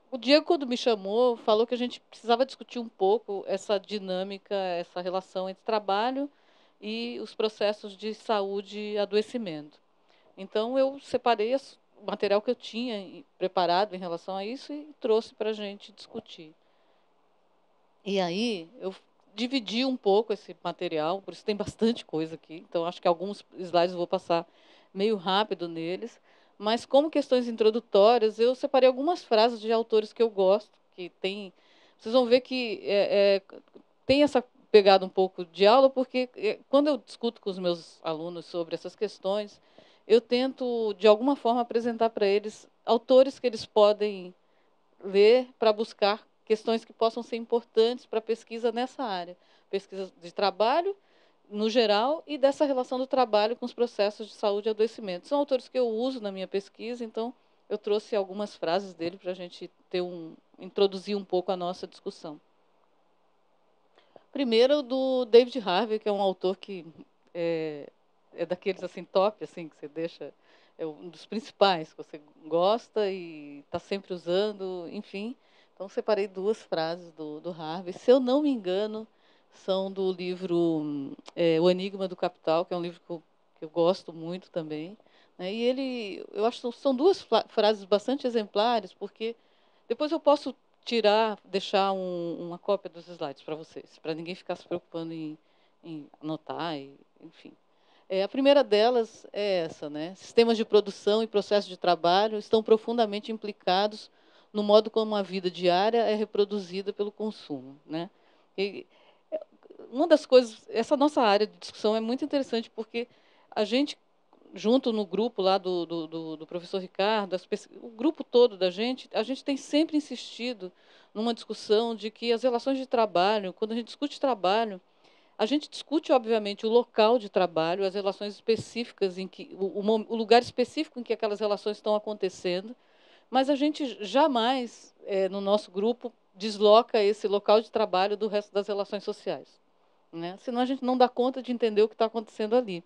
O Diego, quando me chamou, falou que a gente precisava discutir um pouco essa dinâmica, essa relação entre trabalho e os processos de saúde e adoecimento. Então, eu separei o material que eu tinha preparado em relação a isso e trouxe para a gente discutir. E aí, eu dividi um pouco esse material, por isso tem bastante coisa aqui. Então, acho que alguns slides eu vou passar meio rápido neles. Mas, como questões introdutórias, eu separei algumas frases de autores que eu gosto, que tem. Vocês vão ver que tem essa pegada um pouco de aula, porque quando eu discuto com os meus alunos sobre essas questões, eu tento, de alguma forma, apresentar para eles autores que eles podem ler para buscar questões que possam ser importantes para a pesquisa nessa área. Pesquisa de trabalho, no geral, e dessa relação do trabalho com os processos de saúde e adoecimento. São autores que eu uso na minha pesquisa, então eu trouxe algumas frases dele para a gente ter introduzir um pouco a nossa discussão. Primeiro, do David Harvey, que é um autor que é daqueles assim top, assim, que você deixa, é um dos principais que você gosta e está sempre usando, enfim. Então, separei duas frases do Harvey. Se eu não me engano, são do livro O Enigma do Capital, que é um livro que eu gosto muito também. Né? E ele, eu acho que são duas frases bastante exemplares, porque depois eu posso tirar, deixar uma cópia dos slides para vocês, para ninguém ficar se preocupando em anotar, enfim. A primeira delas é essa, né? Sistemas de produção e processos de trabalho estão profundamente implicados no modo como a vida diária é reproduzida pelo consumo, né? E uma das coisas, essa nossa área de discussão é muito interessante porque a gente, junto no grupo lá do professor Ricardo, o grupo todo da gente, a gente tem sempre insistido numa discussão de que as relações de trabalho, quando a gente discute trabalho, a gente discute, obviamente, o local de trabalho, as relações específicas em que o lugar específico em que aquelas relações estão acontecendo, mas a gente jamais, no nosso grupo, desloca esse local de trabalho do resto das relações sociais. Né? Senão a gente não dá conta de entender o que está acontecendo ali.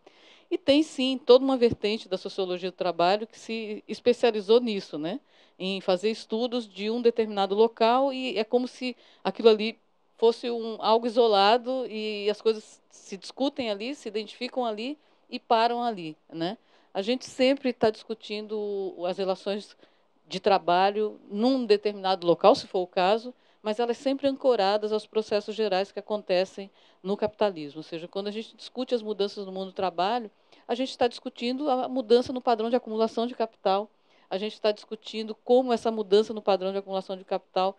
E tem, sim, toda uma vertente da sociologia do trabalho que se especializou nisso, né? Em fazer estudos de um determinado local, e é como se aquilo ali fosse algo isolado e as coisas se discutem ali, se identificam ali e param ali. Né? A gente sempre está discutindo as relações de trabalho num determinado local, se for o caso, mas elas sempre ancoradas aos processos gerais que acontecem no capitalismo. Ou seja, quando a gente discute as mudanças no mundo do trabalho, a gente está discutindo a mudança no padrão de acumulação de capital, a gente está discutindo como essa mudança no padrão de acumulação de capital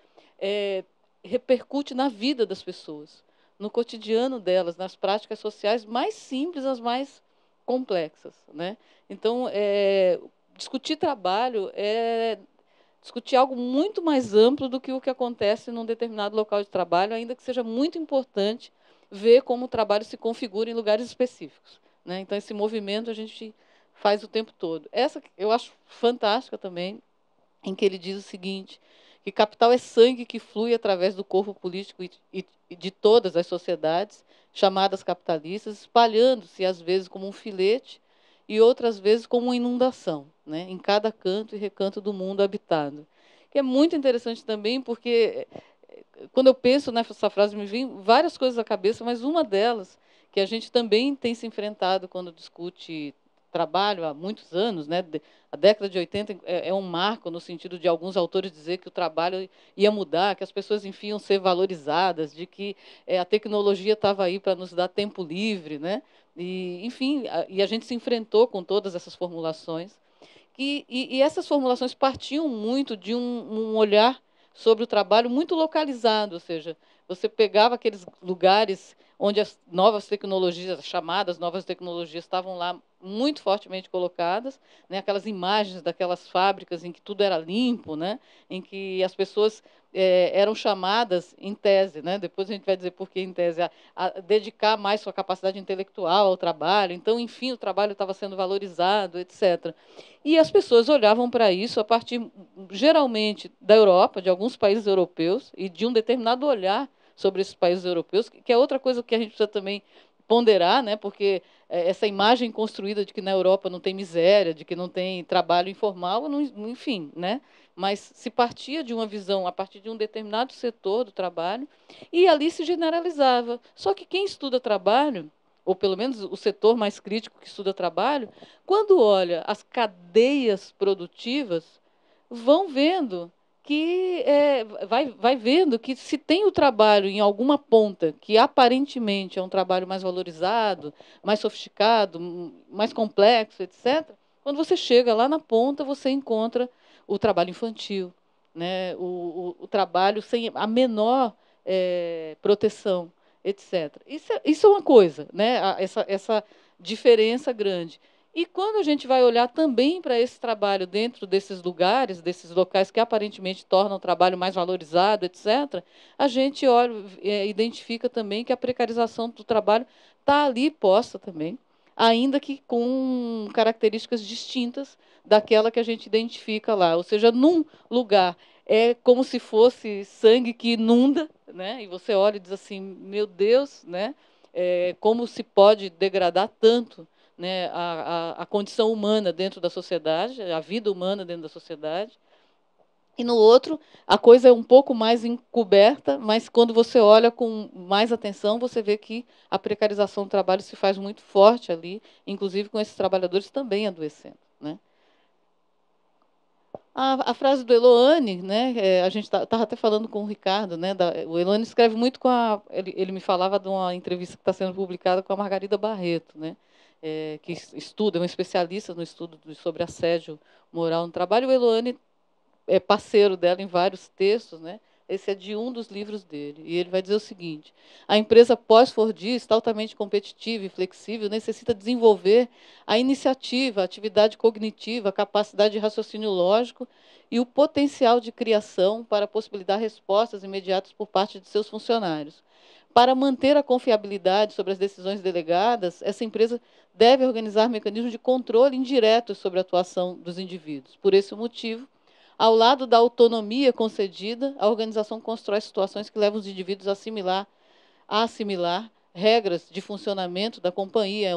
repercute na vida das pessoas, no cotidiano delas, nas práticas sociais mais simples, as mais complexas. Né? Então, discutir trabalho é discutir algo muito mais amplo do que o que acontece num determinado local de trabalho, ainda que seja muito importante ver como o trabalho se configura em lugares específicos. Né? Então, esse movimento a gente faz o tempo todo. Essa eu acho fantástica também, em que ele diz o seguinte, que capital é sangue que flui através do corpo político e de todas as sociedades, chamadas capitalistas, espalhando-se, às vezes, como um filete e outras vezes como uma inundação, né, em cada canto e recanto do mundo habitado. Que é muito interessante também, porque quando eu penso nessa frase, me vem várias coisas à cabeça, mas uma delas, que a gente também tem se enfrentado quando discute trabalho há muitos anos, né? A década de 80 é um marco no sentido de alguns autores dizer que o trabalho ia mudar, que as pessoas, enfim, iam ser valorizadas, de que a tecnologia estava aí para nos dar tempo livre, né? E, enfim, e a gente se enfrentou com todas essas formulações. E essas formulações partiam muito de um olhar sobre o trabalho muito localizado, ou seja, você pegava aqueles lugares onde as novas tecnologias, as chamadas novas tecnologias, estavam lá muito fortemente colocadas, né? Aquelas imagens daquelas fábricas em que tudo era limpo, né? Em que as pessoas eram chamadas, em tese, né? Depois a gente vai dizer por que em tese, a dedicar mais sua capacidade intelectual ao trabalho. Então, enfim, o trabalho estava sendo valorizado, etc. E as pessoas olhavam para isso a partir, geralmente, da Europa, de alguns países europeus, e de um determinado olhar sobre esses países europeus, que é outra coisa que a gente precisa também ponderar, né, porque essa imagem construída de que na Europa não tem miséria, de que não tem trabalho informal, enfim, né, mas se partia de uma visão a partir de um determinado setor do trabalho e ali se generalizava. Só que quem estuda trabalho, ou pelo menos o setor mais crítico que estuda trabalho, quando olha as cadeias produtivas, vão vendo que vai vendo que se tem o trabalho em alguma ponta que aparentemente é um trabalho mais valorizado, mais sofisticado, mais complexo, etc., quando você chega lá na ponta, você encontra o trabalho infantil, né? O trabalho sem a menor proteção, etc. Isso é uma coisa, né? Essa diferença grande. E quando a gente vai olhar também para esse trabalho dentro desses lugares, desses locais que aparentemente tornam o trabalho mais valorizado, etc., a gente olha, identifica também que a precarização do trabalho está ali posta também, ainda que com características distintas daquela que a gente identifica lá. Ou seja, num lugar é como se fosse sangue que inunda, né? E você olha e diz assim, meu Deus, né? Como se pode degradar tanto, né, a condição humana dentro da sociedade, a vida humana dentro da sociedade. E no outro, a coisa é um pouco mais encoberta, mas quando você olha com mais atenção, você vê que a precarização do trabalho se faz muito forte ali, inclusive com esses trabalhadores também adoecendo, né? A frase do Eloane, né? A gente estava até falando com o Ricardo, né? O Eloane escreve muito com a. Ele me falava de uma entrevista que está sendo publicada com a Margarida Barreto, né? Que estuda, é um especialista no estudo sobre assédio moral no trabalho. O Eloane é parceiro dela em vários textos, né? Esse é de um dos livros dele. E ele vai dizer o seguinte: a empresa pós-Fordista, altamente competitiva e flexível, necessita desenvolver a iniciativa, a atividade cognitiva, a capacidade de raciocínio lógico e o potencial de criação para possibilitar respostas imediatas por parte de seus funcionários. Para manter a confiabilidade sobre as decisões delegadas, essa empresa deve organizar mecanismos de controle indireto sobre a atuação dos indivíduos. Por esse motivo, ao lado da autonomia concedida, a organização constrói situações que levam os indivíduos a assimilar regras de funcionamento da companhia,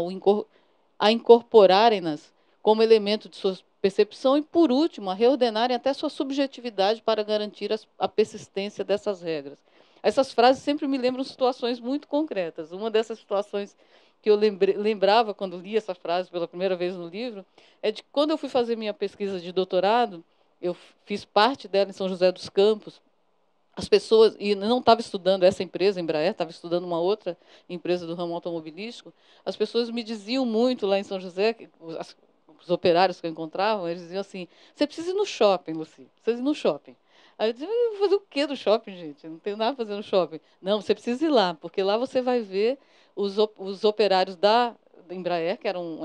a incorporarem-nas como elemento de sua percepção e, por último, a reordenarem até sua subjetividade para garantir a persistência dessas regras. Essas frases sempre me lembram situações muito concretas. Uma dessas situações que eu lembrava quando li essa frase pela primeira vez no livro é de quando eu fui fazer minha pesquisa de doutorado. Eu fiz parte dela em São José dos Campos. As pessoas, e não estava estudando essa empresa, Embraer, estava estudando uma outra empresa do ramo automobilístico. As pessoas me diziam muito lá em São José, os operários que eu encontrava, eles diziam assim: você precisa ir no shopping, Luci, precisa ir no shopping. Aí eu dizia: eu vou fazer o quê do shopping, gente? Eu não tenho nada para fazer no shopping. Não, você precisa ir lá, porque lá você vai ver os operários da Embraer, que eram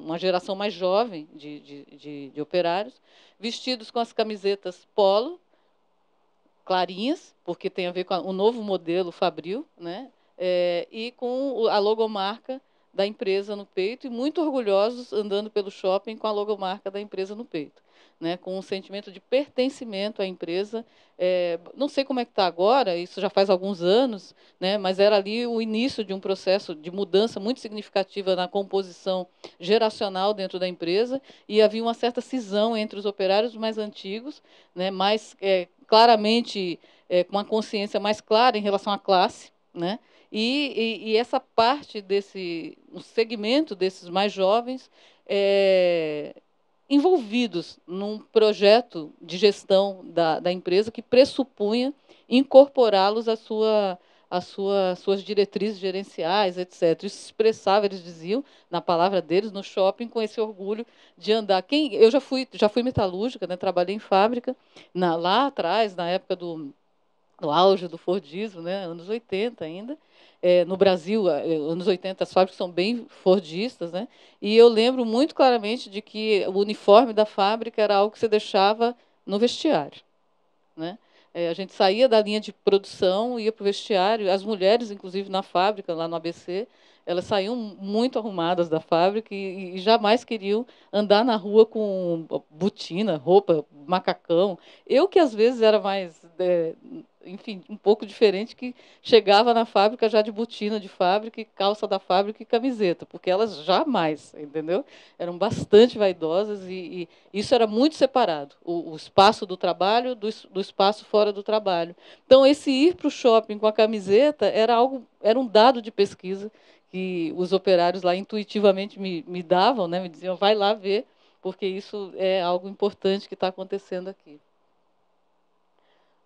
uma geração mais jovem de operários, vestidos com as camisetas polo, clarinhas, porque tem a ver com o novo modelo Fabril, né? E com a logomarca da empresa no peito, e muito orgulhosos andando pelo shopping com a logomarca da empresa no peito, né? Com um sentimento de pertencimento à empresa. Não sei como é que está agora, isso já faz alguns anos, né? Mas era ali o início de um processo de mudança muito significativa na composição geracional dentro da empresa, e havia uma certa cisão entre os operários mais antigos, né? Mais claramente com uma consciência mais clara em relação à classe, né? E essa parte desse um segmento desses mais jovens envolvidos num projeto de gestão da empresa que pressupunha incorporá-los suas diretrizes gerenciais, etc. Isso se expressava, eles diziam, na palavra deles, no shopping, com esse orgulho de andar. Eu já fui metalúrgica, né, trabalhei em fábrica, lá atrás, na época no auge do Fordismo, né, anos 80 ainda. No Brasil, anos 80, as fábricas são bem fordistas, né? E eu lembro muito claramente de que o uniforme da fábrica era algo que você deixava no vestiário, né? A gente saía da linha de produção, ia para o vestiário, as mulheres, inclusive na fábrica, lá no ABC, Elas saíam muito arrumadas da fábrica e jamais queriam andar na rua com botina, roupa, macacão. Eu que às vezes era mais, enfim, um pouco diferente, que chegava na fábrica já de botina de fábrica, e calça da fábrica e camiseta, porque elas jamais, entendeu? Eram bastante vaidosas e isso era muito separado, o espaço do trabalho do espaço fora do trabalho. Então, esse ir para o shopping com a camiseta era um dado de pesquisa que os operários lá intuitivamente me davam, né? Me diziam, vai lá ver, porque isso é algo importante que está acontecendo aqui.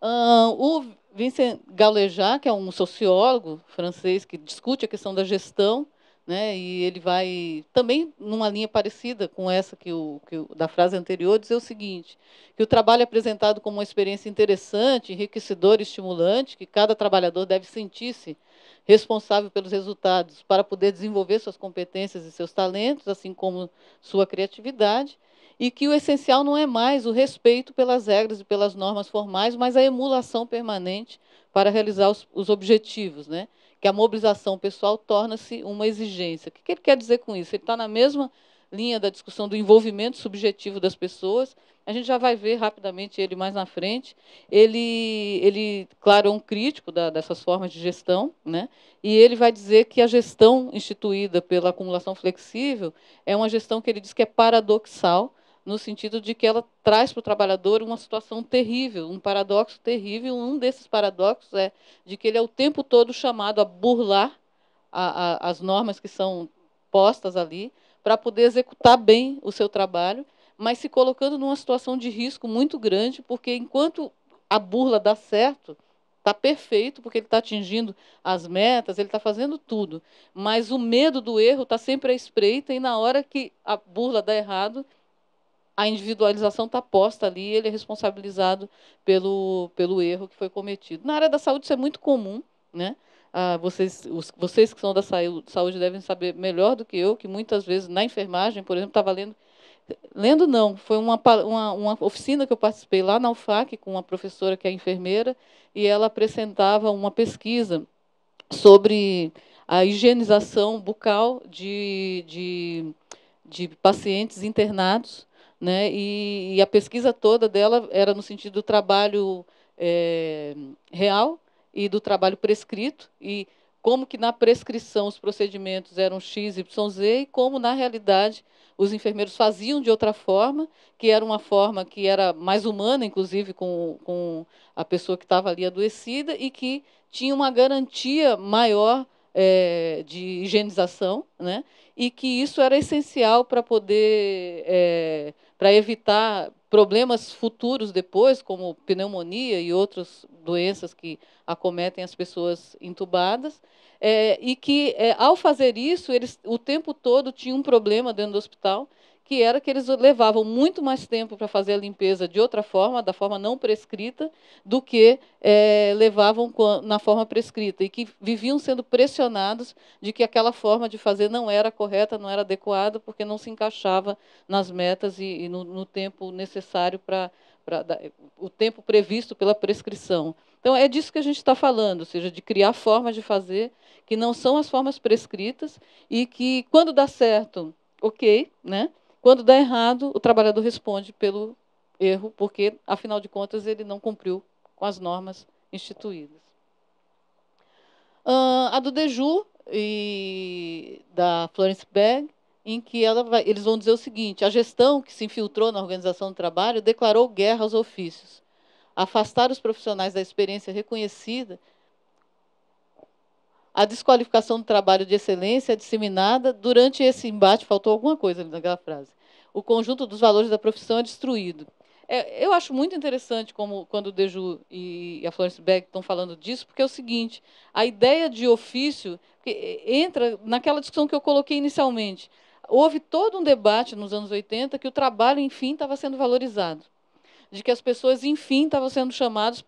O Vincent Galois, que é um sociólogo francês que discute a questão da gestão, né, e ele vai também numa linha parecida com essa da frase anterior, dizer o seguinte, que o trabalho é apresentado como uma experiência interessante, enriquecedora e estimulante, que cada trabalhador deve sentir-se responsável pelos resultados para poder desenvolver suas competências e seus talentos, assim como sua criatividade, e que o essencial não é mais o respeito pelas regras e pelas normas formais, mas a emulação permanente para realizar os objetivos, né? Que a mobilização pessoal torna-se uma exigência. O que ele quer dizer com isso? Ele está na mesma linha da discussão do envolvimento subjetivo das pessoas. A gente já vai ver rapidamente ele mais na frente. Claro, é um crítico dessas formas de gestão, né? E ele vai dizer que a gestão instituída pela acumulação flexível é uma gestão que ele diz que é paradoxal, no sentido de que ela traz para o trabalhador uma situação terrível, um paradoxo terrível. Um desses paradoxos é de que ele é o tempo todo chamado a burlar as normas que são postas ali, para poder executar bem o seu trabalho, mas se colocando numa situação de risco muito grande, porque enquanto a burla dá certo, está perfeito, porque ele está atingindo as metas, ele está fazendo tudo, mas o medo do erro está sempre à espreita, e na hora que a burla dá errado, a individualização está posta ali, ele é responsabilizado pelo erro que foi cometido. Na área da saúde isso é muito comum, né? Vocês que são da saúde devem saber melhor do que eu, que muitas vezes na enfermagem, por exemplo, estava lendo não, foi uma oficina que eu participei lá na UFAC com uma professora que é enfermeira, e ela apresentava uma pesquisa sobre a higienização bucal de pacientes internados, né? E a pesquisa toda dela era no sentido do trabalho real e do trabalho prescrito, e como que na prescrição os procedimentos eram X, Y, Z, e como na realidade os enfermeiros faziam de outra forma, que era uma forma que era mais humana, inclusive com a pessoa que estava ali adoecida, e que tinha uma garantia maior de higienização, né? E que isso era essencial para poder, para evitar problemas futuros depois, como pneumonia e outras doenças que acometem as pessoas entubadas, e que, ao fazer isso, eles o tempo todo tinham um problema dentro do hospital, que era que eles levavam muito mais tempo para fazer a limpeza de outra forma, da forma não prescrita, do que levavam na forma prescrita, e que viviam sendo pressionados de que aquela forma de fazer não era correta, não era adequada, porque não se encaixava nas metas e no tempo necessário o tempo previsto pela prescrição. Então, é disso que a gente está falando, ou seja, de criar formas de fazer que não são as formas prescritas, e que, quando dá certo, ok, né? Quando dá errado, o trabalhador responde pelo erro, porque, afinal de contas, ele não cumpriu com as normas instituídas. A do Deju e da Florence Berg, em que eles vão dizer o seguinte: a gestão que se infiltrou na organização do trabalho declarou guerra aos ofícios. Afastar os profissionais da experiência reconhecida, a desqualificação do trabalho de excelência é disseminada. Durante esse embate, faltou alguma coisa ali naquela frase, o conjunto dos valores da profissão é destruído. Eu acho muito interessante quando o Deju e a Florence Berg estão falando disso, porque é o seguinte: a ideia de ofício entra naquela discussão que eu coloquei inicialmente. Houve todo um debate nos anos 80 que o trabalho, enfim, estava sendo valorizado, de que as pessoas, enfim, estavam sendo chamadas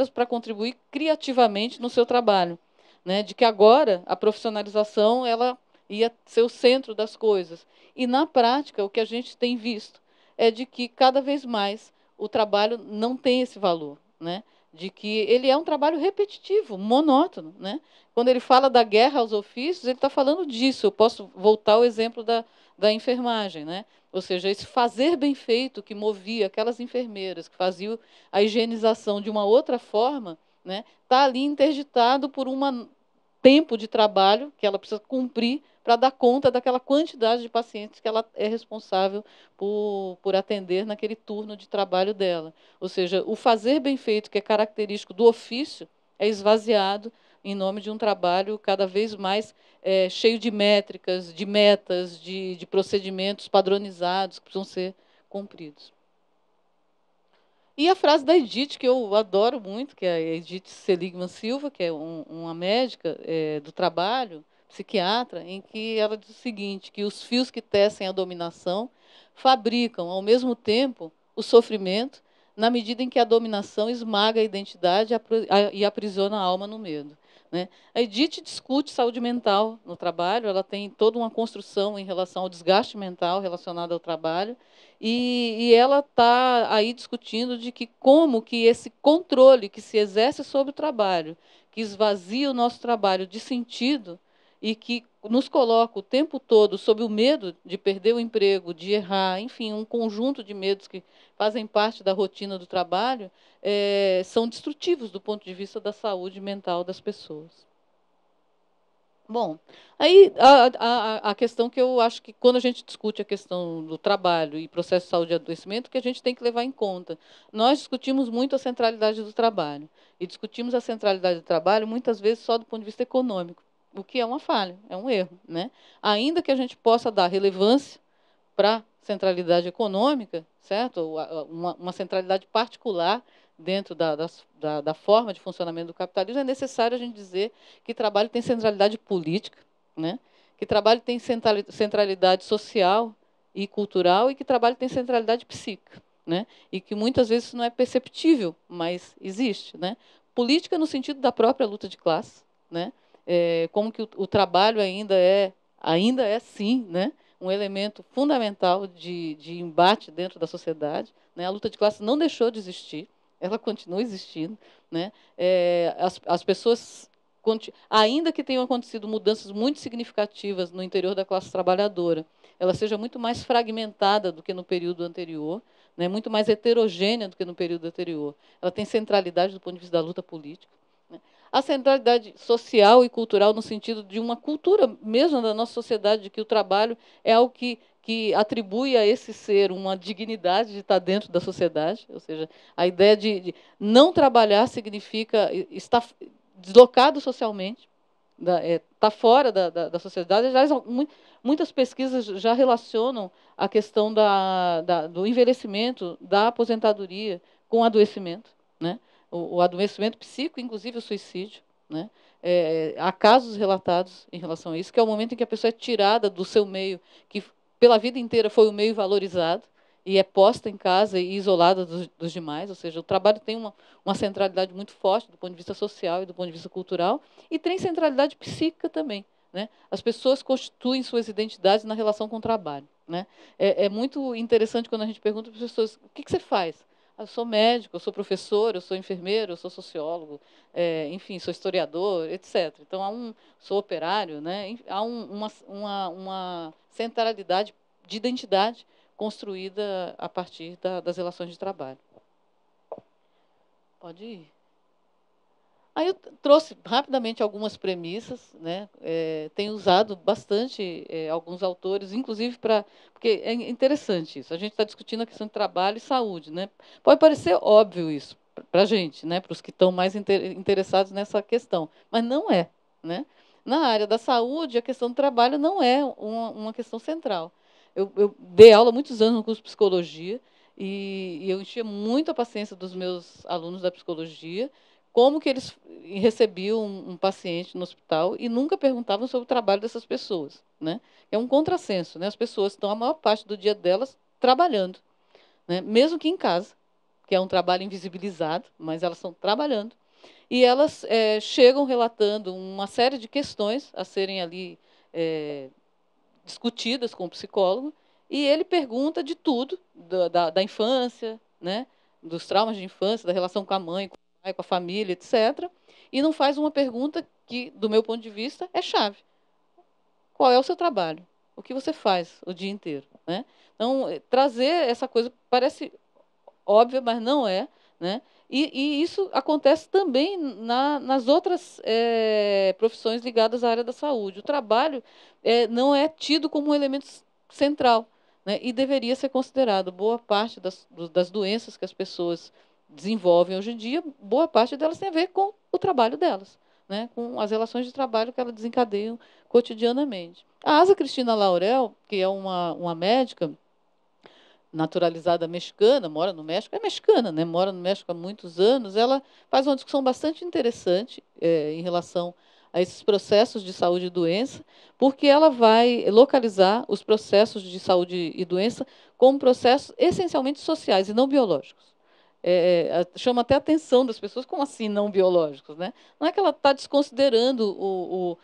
para contribuir criativamente no seu trabalho, né? De que agora a profissionalização ela ia ser o centro das coisas. E, na prática, o que a gente tem visto é de que, cada vez mais, o trabalho não tem esse valor, né? De que ele é um trabalho repetitivo, monótono, né? quando ele fala da guerra aos ofícios, ele está falando disso. Eu posso voltar ao exemplo da enfermagem, né? Ou seja, esse fazer bem feito que movia aquelas enfermeiras que faziam a higienização de uma outra forma, né? Está ali interditado por um tempo de trabalho que ela precisa cumprir para dar conta daquela quantidade de pacientes que ela é responsável por atender naquele turno de trabalho dela. Ou seja, o fazer bem feito, que é característico do ofício, é esvaziado em nome de um trabalho cada vez mais cheio de métricas, de metas, de procedimentos padronizados que precisam ser cumpridos. E a frase da Edith, que eu adoro muito, que é a Edith Seligman Silva, que é uma médica do trabalho, psiquiatra, em que ela diz o seguinte, que os fios que tecem a dominação fabricam, ao mesmo tempo, o sofrimento, na medida em que a dominação esmaga a identidade e aprisiona a alma no medo. Né? A Edith discute saúde mental no trabalho, ela tem toda uma construção em relação ao desgaste mental relacionado ao trabalho, e ela está aí discutindo de que como que esse controle que se exerce sobre o trabalho, que esvazia o nosso trabalho de sentido e que nos coloca o tempo todo sob o medo de perder o emprego, de errar, enfim, um conjunto de medos que fazem parte da rotina do trabalho, são destrutivos do ponto de vista da saúde mental das pessoas. Bom, aí a questão que eu acho que quando a gente discute a questão do trabalho e processo de saúde e adoecimento, que a gente tem que levar em conta. Nós discutimos muito a centralidade do trabalho. E discutimos a centralidade do trabalho muitas vezes só do ponto de vista econômico, o que é uma falha, é um erro. Né? Ainda que a gente possa dar relevância para a centralidade econômica, certo? Uma centralidade particular dentro da forma de funcionamento do capitalismo, é necessário a gente dizer que trabalho tem centralidade política, né? Que trabalho tem centralidade social e cultural e que trabalho tem centralidade psíquica. Né? E que muitas vezes isso não é perceptível, mas existe. Né? Política no sentido da própria luta de classe, né? Como que o trabalho ainda é sim, né? Um elemento fundamental de embate dentro da sociedade. Né? A luta de classe não deixou de existir, ela continua existindo. Né? As pessoas, ainda que tenham acontecido mudanças muito significativas no interior da classe trabalhadora, ela seja muito mais fragmentada do que no período anterior, né? Muito mais heterogênea do que no período anterior. Ela tem centralidade do ponto de vista da luta política. Né? A centralidade social e cultural no sentido de uma cultura mesmo da nossa sociedade, de que o trabalho é algo que atribui a esse ser uma dignidade de estar dentro da sociedade, ou seja, a ideia de não trabalhar significa estar deslocado socialmente, está fora da sociedade. Aliás, muitas pesquisas já relacionam a questão do envelhecimento, da aposentadoria com o adoecimento. Né? O adoecimento psíquico, inclusive o suicídio. Né? Há casos relatados em relação a isso, que é o momento em que a pessoa é tirada do seu meio, que pela vida inteira foi o meio valorizado, e é posta em casa e isolada dos demais. Ou seja, o trabalho tem uma centralidade muito forte do ponto de vista social e do ponto de vista cultural, e tem centralidade psíquica também. Né? As pessoas constituem suas identidades na relação com o trabalho. Né? É muito interessante quando a gente pergunta para as pessoas, o que você faz? Eu sou médico, eu sou professor, eu sou enfermeiro, eu sou sociólogo, enfim, sou historiador, etc. Então, sou operário, né? Há uma centralidade de identidade construída a partir das relações de trabalho. Pode ir. Aí eu trouxe rapidamente algumas premissas, né? Tenho usado bastante alguns autores, inclusive porque é interessante isso. A gente está discutindo a questão de trabalho e saúde, né? Pode parecer óbvio isso para a gente, né? Para os que estão mais interessados nessa questão, mas não é, né? Na área da saúde, a questão do trabalho não é uma questão central. Eu dei aula há muitos anos no curso de psicologia e eu enchia muito a paciência dos meus alunos da psicologia, como que eles recebiam um paciente no hospital e nunca perguntavam sobre o trabalho dessas pessoas. Né? É um contrassenso. Né? As pessoas estão a maior parte do dia delas trabalhando, né? Mesmo que em casa, que é um trabalho invisibilizado, mas elas estão trabalhando. E elas chegam relatando uma série de questões a serem ali discutidas com o psicólogo, e ele pergunta de tudo, da infância, né? Dos traumas de infância, da relação com a mãe, pai, com a família, etc., e não faz uma pergunta que, do meu ponto de vista, é chave. Qual é o seu trabalho? O que você faz o dia inteiro? Né? Então, trazer essa coisa parece óbvia, mas não é. Né? E isso acontece também nas outras profissões ligadas à área da saúde. O trabalho não é tido como um elemento central, né? E deveria ser considerado. Boa parte das doenças que as pessoas desenvolvem hoje em dia, boa parte delas tem a ver com o trabalho delas, né? Com as relações de trabalho que elas desencadeiam cotidianamente. A Asa Cristina Laurel, que é uma médica naturalizada mexicana, mora no México, é mexicana, né? Mora no México há muitos anos, ela faz uma discussão bastante interessante em relação a esses processos de saúde e doença, porque ela vai localizar os processos de saúde e doença como processos essencialmente sociais e não biológicos. Chama até a atenção das pessoas, como assim não biológicos? Né? Não é que ela está desconsiderando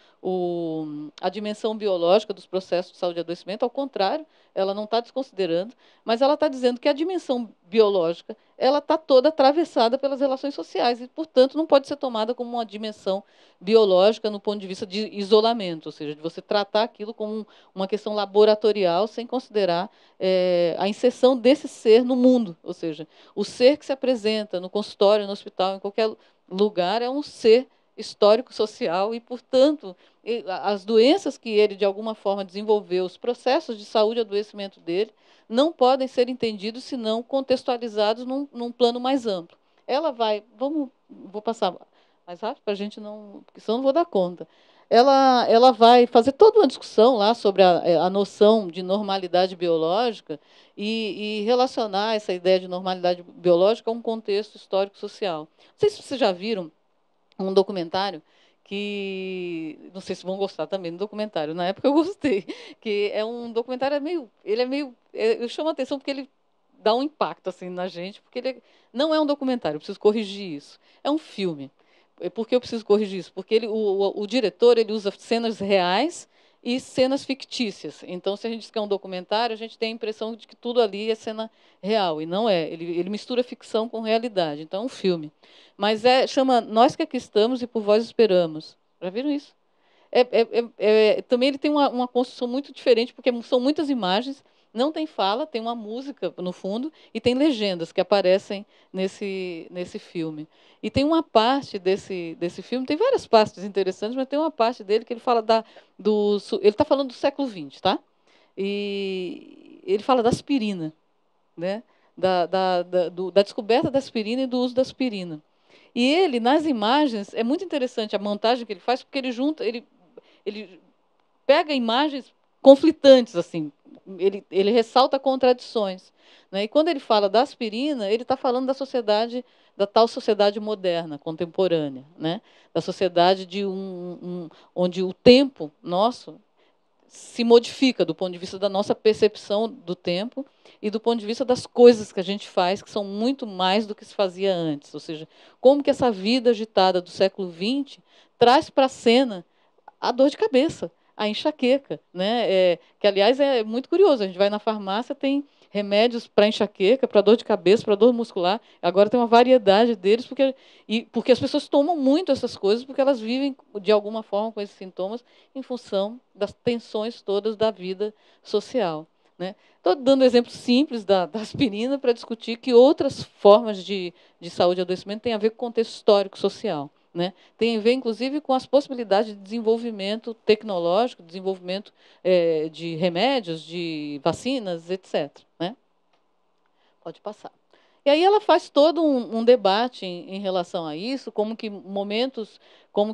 a dimensão biológica dos processos de saúde e adoecimento, ao contrário, ela não está desconsiderando, mas ela está dizendo que a dimensão biológica ela está toda atravessada pelas relações sociais e, portanto, não pode ser tomada como uma dimensão biológica no ponto de vista de isolamento, ou seja, de você tratar aquilo como uma questão laboratorial sem considerar a inserção desse ser no mundo, ou seja, o ser que se apresenta no consultório, no hospital, em qualquer lugar, é um ser histórico-social e, portanto, as doenças que ele, de alguma forma, desenvolveu, os processos de saúde e adoecimento dele, não podem ser entendidos se não contextualizados num plano mais amplo. Ela vai, vou passar mais rápido para a gente não, porque senão não vou dar conta. Ela vai fazer toda uma discussão lá sobre a noção de normalidade biológica e relacionar essa ideia de normalidade biológica a um contexto histórico-social. Não sei se vocês já viram um documentário que não sei se vão gostar também do documentário. Na época eu gostei, que é um documentário eu chamo a atenção porque ele dá um impacto assim na gente, porque ele não é um documentário, eu preciso corrigir isso. É um filme. Por que eu preciso corrigir isso? Porque o diretor ele usa cenas reais e cenas fictícias. Então, se a gente diz que é um documentário, a gente tem a impressão de que tudo ali é cena real, e não é. Ele mistura ficção com realidade. Então, é um filme. Mas chama Nós que Aqui Estamos e Por Vós Esperamos. Já viram isso? Também ele tem uma construção muito diferente, porque são muitas imagens, não tem fala, tem uma música no fundo e tem legendas que aparecem nesse filme. E tem uma parte desse filme, tem várias partes interessantes, mas tem uma parte dele que ele fala ele está falando do século XX, tá? E ele fala da aspirina, né? Da descoberta da aspirina e do uso da aspirina. E ele, nas imagens, é muito interessante a montagem que ele faz, porque ele pega imagens conflitantes, assim. Ele ressalta contradições. Né? E quando ele fala da aspirina, ele está falando da sociedade, da tal sociedade moderna, contemporânea, né? Da sociedade onde o tempo nosso se modifica do ponto de vista da nossa percepção do tempo e do ponto de vista das coisas que a gente faz, que são muito mais do que se fazia antes. Ou seja, como que essa vida agitada do século XX traz para a cena a dor de cabeça, a enxaqueca, né? Que, aliás, é muito curioso. A gente vai na farmácia, tem remédios para enxaqueca, para dor de cabeça, para dor muscular. Agora tem uma variedade deles, porque as pessoas tomam muito essas coisas, porque elas vivem, de alguma forma, com esses sintomas, em função das tensões todas da vida social. Né? Estou dando exemplos simples da aspirina para discutir que outras formas de saúde e adoecimento têm a ver com o contexto histórico-social. Né? Tem a ver, inclusive, com as possibilidades de desenvolvimento tecnológico, desenvolvimento de remédios, de vacinas, etc. Né? Pode passar. E aí ela faz todo um debate em relação a isso, como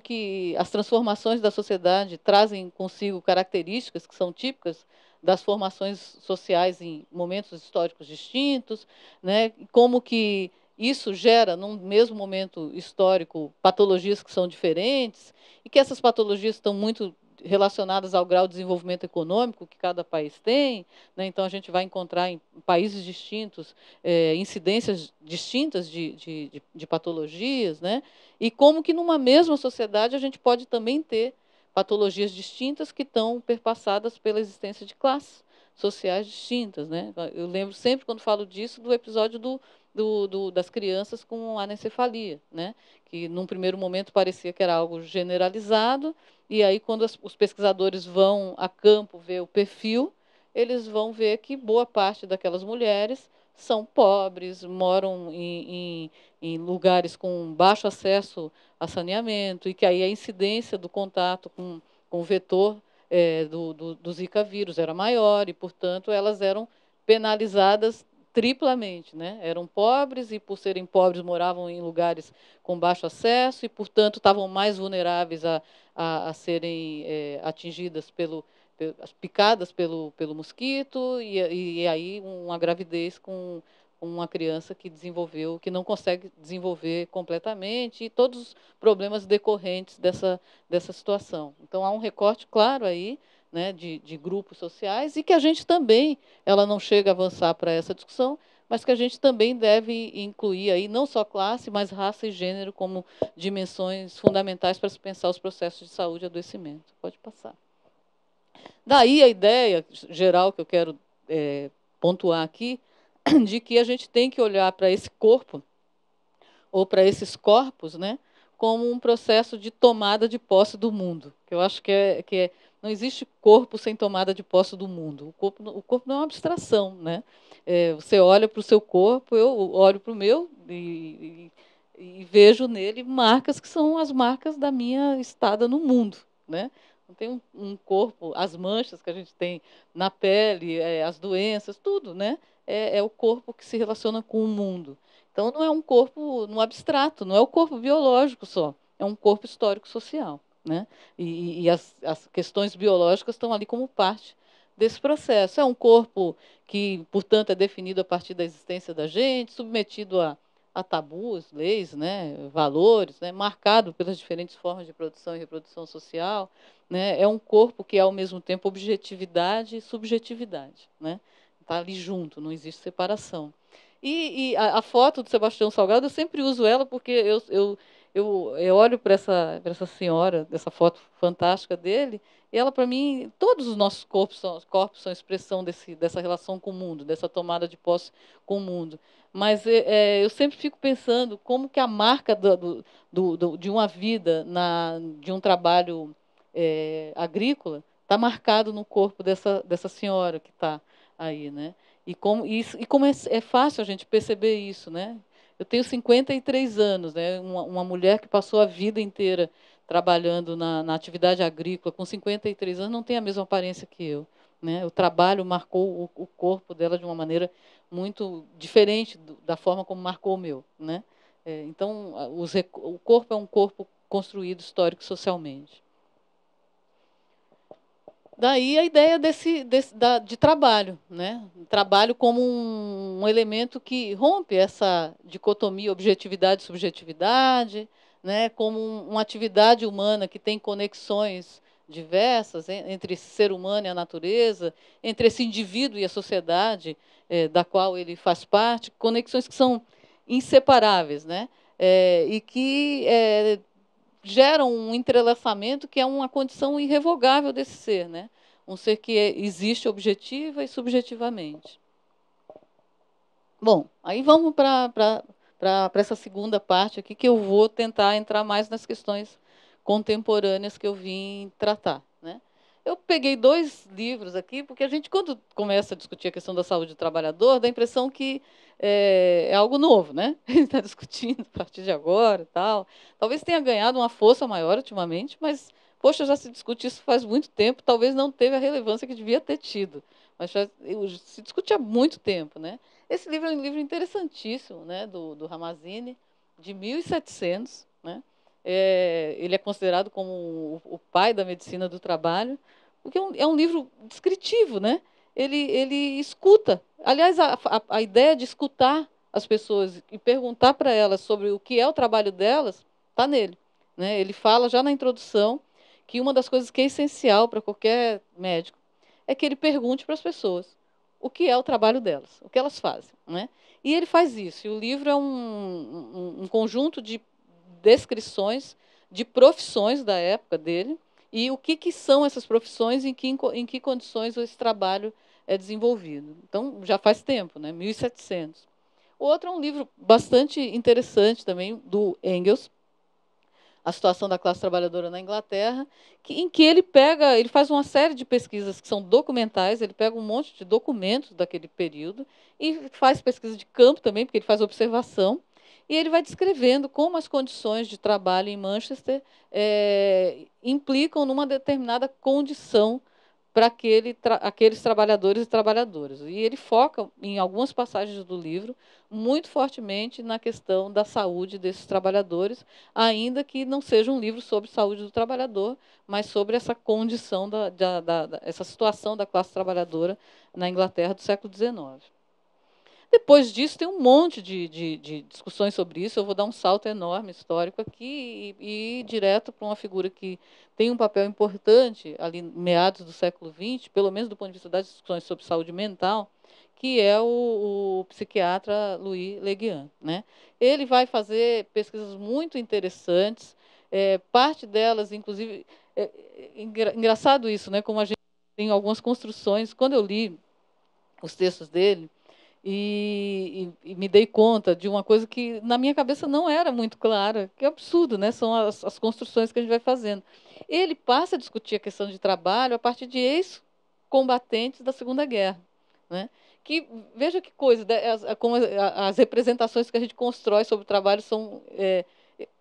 que as transformações da sociedade trazem consigo características que são típicas das formações sociais em momentos históricos distintos, né? Como que isso gera, num mesmo momento histórico, patologias que são diferentes, e que essas patologias estão muito relacionadas ao grau de desenvolvimento econômico que cada país tem. Né? Então, a gente vai encontrar em países distintos incidências distintas de patologias, né? E como que numa mesma sociedade a gente pode também ter patologias distintas que estão perpassadas pela existência de classe sociais distintas, né? Eu lembro sempre, quando falo disso, do episódio das crianças com anencefalia, né? Que num primeiro momento parecia que era algo generalizado, e aí quando os pesquisadores vão a campo ver o perfil, eles vão ver que boa parte daquelas mulheres são pobres, moram em lugares com baixo acesso a saneamento, e que aí a incidência do contato com o vetor do Zika vírus era maior, e, portanto, elas eram penalizadas triplamente, né? Eram pobres e, por serem pobres, moravam em lugares com baixo acesso e, portanto, estavam mais vulneráveis a serem atingidas picadas pelo mosquito, e aí uma gravidez com uma criança que não consegue desenvolver completamente, e todos os problemas decorrentes dessa situação. Então, há um recorte claro aí, né, de grupos sociais, e que a gente também, ela não chega a avançar para essa discussão, mas que a gente também deve incluir aí não só classe, mas raça e gênero como dimensões fundamentais para se pensar os processos de saúde e adoecimento. Pode passar. Daí a ideia geral que eu quero pontuar aqui, de que a gente tem que olhar para esse corpo, ou para esses corpos, né, como um processo de tomada de posse do mundo. Que eu acho não existe corpo sem tomada de posse do mundo. O corpo não é uma abstração, né? Você olha para o seu corpo, eu olho para o meu e vejo nele marcas que são as marcas da minha estada no mundo, né? Não tem um corpo, as manchas que a gente tem na pele, as doenças, tudo, né? É o corpo que se relaciona com o mundo. Então, não é um corpo no abstrato, não é o corpo biológico só, é um corpo histórico-social, né? E as questões biológicas estão ali como parte desse processo. É um corpo que, portanto, é definido a partir da existência da gente, submetido a tabus, leis, né, valores, né, marcado pelas diferentes formas de produção e reprodução social, né, é um corpo que é, ao mesmo tempo, objetividade e subjetividade, né, está ali junto, não existe separação. E a foto do Sebastião Salgado, eu sempre uso ela porque eu olho para essa senhora, dessa foto fantástica dele, e ela, para mim, todos os nossos corpos são expressão dessa relação com o mundo, dessa tomada de posse com o mundo. Mas eu sempre fico pensando como que a marca de uma vida, de um trabalho agrícola, está marcado no corpo dessa senhora que está aí, né? E como é fácil a gente perceber isso, né? Eu tenho 53 anos, né? Uma mulher que passou a vida inteira trabalhando na atividade agrícola, com 53 anos, não tem a mesma aparência que eu, né? O trabalho marcou o corpo dela de uma maneira muito diferente da forma como marcou o meu, né? Então, o corpo é um corpo construído histórico e socialmente. Daí a ideia de trabalho, né? Trabalho como um elemento que rompe essa dicotomia objetividade e subjetividade, né? Como uma atividade humana que tem conexões diversas entre esse ser humano e a natureza, entre esse indivíduo e a sociedade da qual ele faz parte, conexões que são inseparáveis, né? E que geram um entrelaçamento que é uma condição irrevogável desse ser, né? Um ser que existe objetiva e subjetivamente. Bom, aí vamos para essa segunda parte aqui, que eu vou tentar entrar mais nas questões contemporâneas que eu vim tratar, né? Eu peguei 2 livros aqui, porque a gente, quando começa a discutir a questão da saúde do trabalhador, dá a impressão que é algo novo, né? A gente está discutindo a partir de agora e tal. Talvez tenha ganhado uma força maior ultimamente, mas, poxa, já se discute isso faz muito tempo, talvez não teve a relevância que devia ter tido, mas já se discute há muito tempo, né? Esse livro é um livro interessantíssimo, né, do Ramazzini, de 1700, né? Ele é considerado como o pai da medicina do trabalho, porque é um livro descritivo, né? Ele escuta. Aliás, a ideia de escutar as pessoas e perguntar para elas sobre o que é o trabalho delas está nele, né? Ele fala já na introdução que uma das coisas que é essencial para qualquer médico é que ele pergunte para as pessoas o que é o trabalho delas, o que elas fazem, né? E ele faz isso. E o livro é um conjunto de descrições de profissões da época dele e o que são essas profissões e em que condições esse trabalho é desenvolvido. Então, já faz tempo, né? 1700. O outro é um livro bastante interessante também, do Engels, A Situação da Classe Trabalhadora na Inglaterra, em que ele faz uma série de pesquisas que são documentais, ele pega um monte de documentos daquele período e faz pesquisa de campo também, porque ele faz observação, e ele vai descrevendo como as condições de trabalho em Manchester implicam numa determinada condição para aqueles trabalhadores e trabalhadoras. E ele foca, em algumas passagens do livro, muito fortemente na questão da saúde desses trabalhadores, ainda que não seja um livro sobre saúde do trabalhador, mas sobre essa condição, essa situação da classe trabalhadora na Inglaterra do século XIX. Depois disso, tem um monte de discussões sobre isso. Eu vou dar um salto enorme histórico aqui e ir direto para uma figura que tem um papel importante ali meados do século XX, pelo menos do ponto de vista das discussões sobre saúde mental, que é o psiquiatra Louis Le Guin, né? Ele vai fazer pesquisas muito interessantes, parte delas, inclusive, engraçado isso, né? Como a gente tem algumas construções. Quando eu li os textos dele, e me dei conta de uma coisa que na minha cabeça não era muito clara, que é absurdo, né? São as construções que a gente vai fazendo. Ele passa a discutir a questão de trabalho a partir de ex-combatentes da Segunda Guerra, né? Que veja que coisa, como as representações que a gente constrói sobre o trabalho são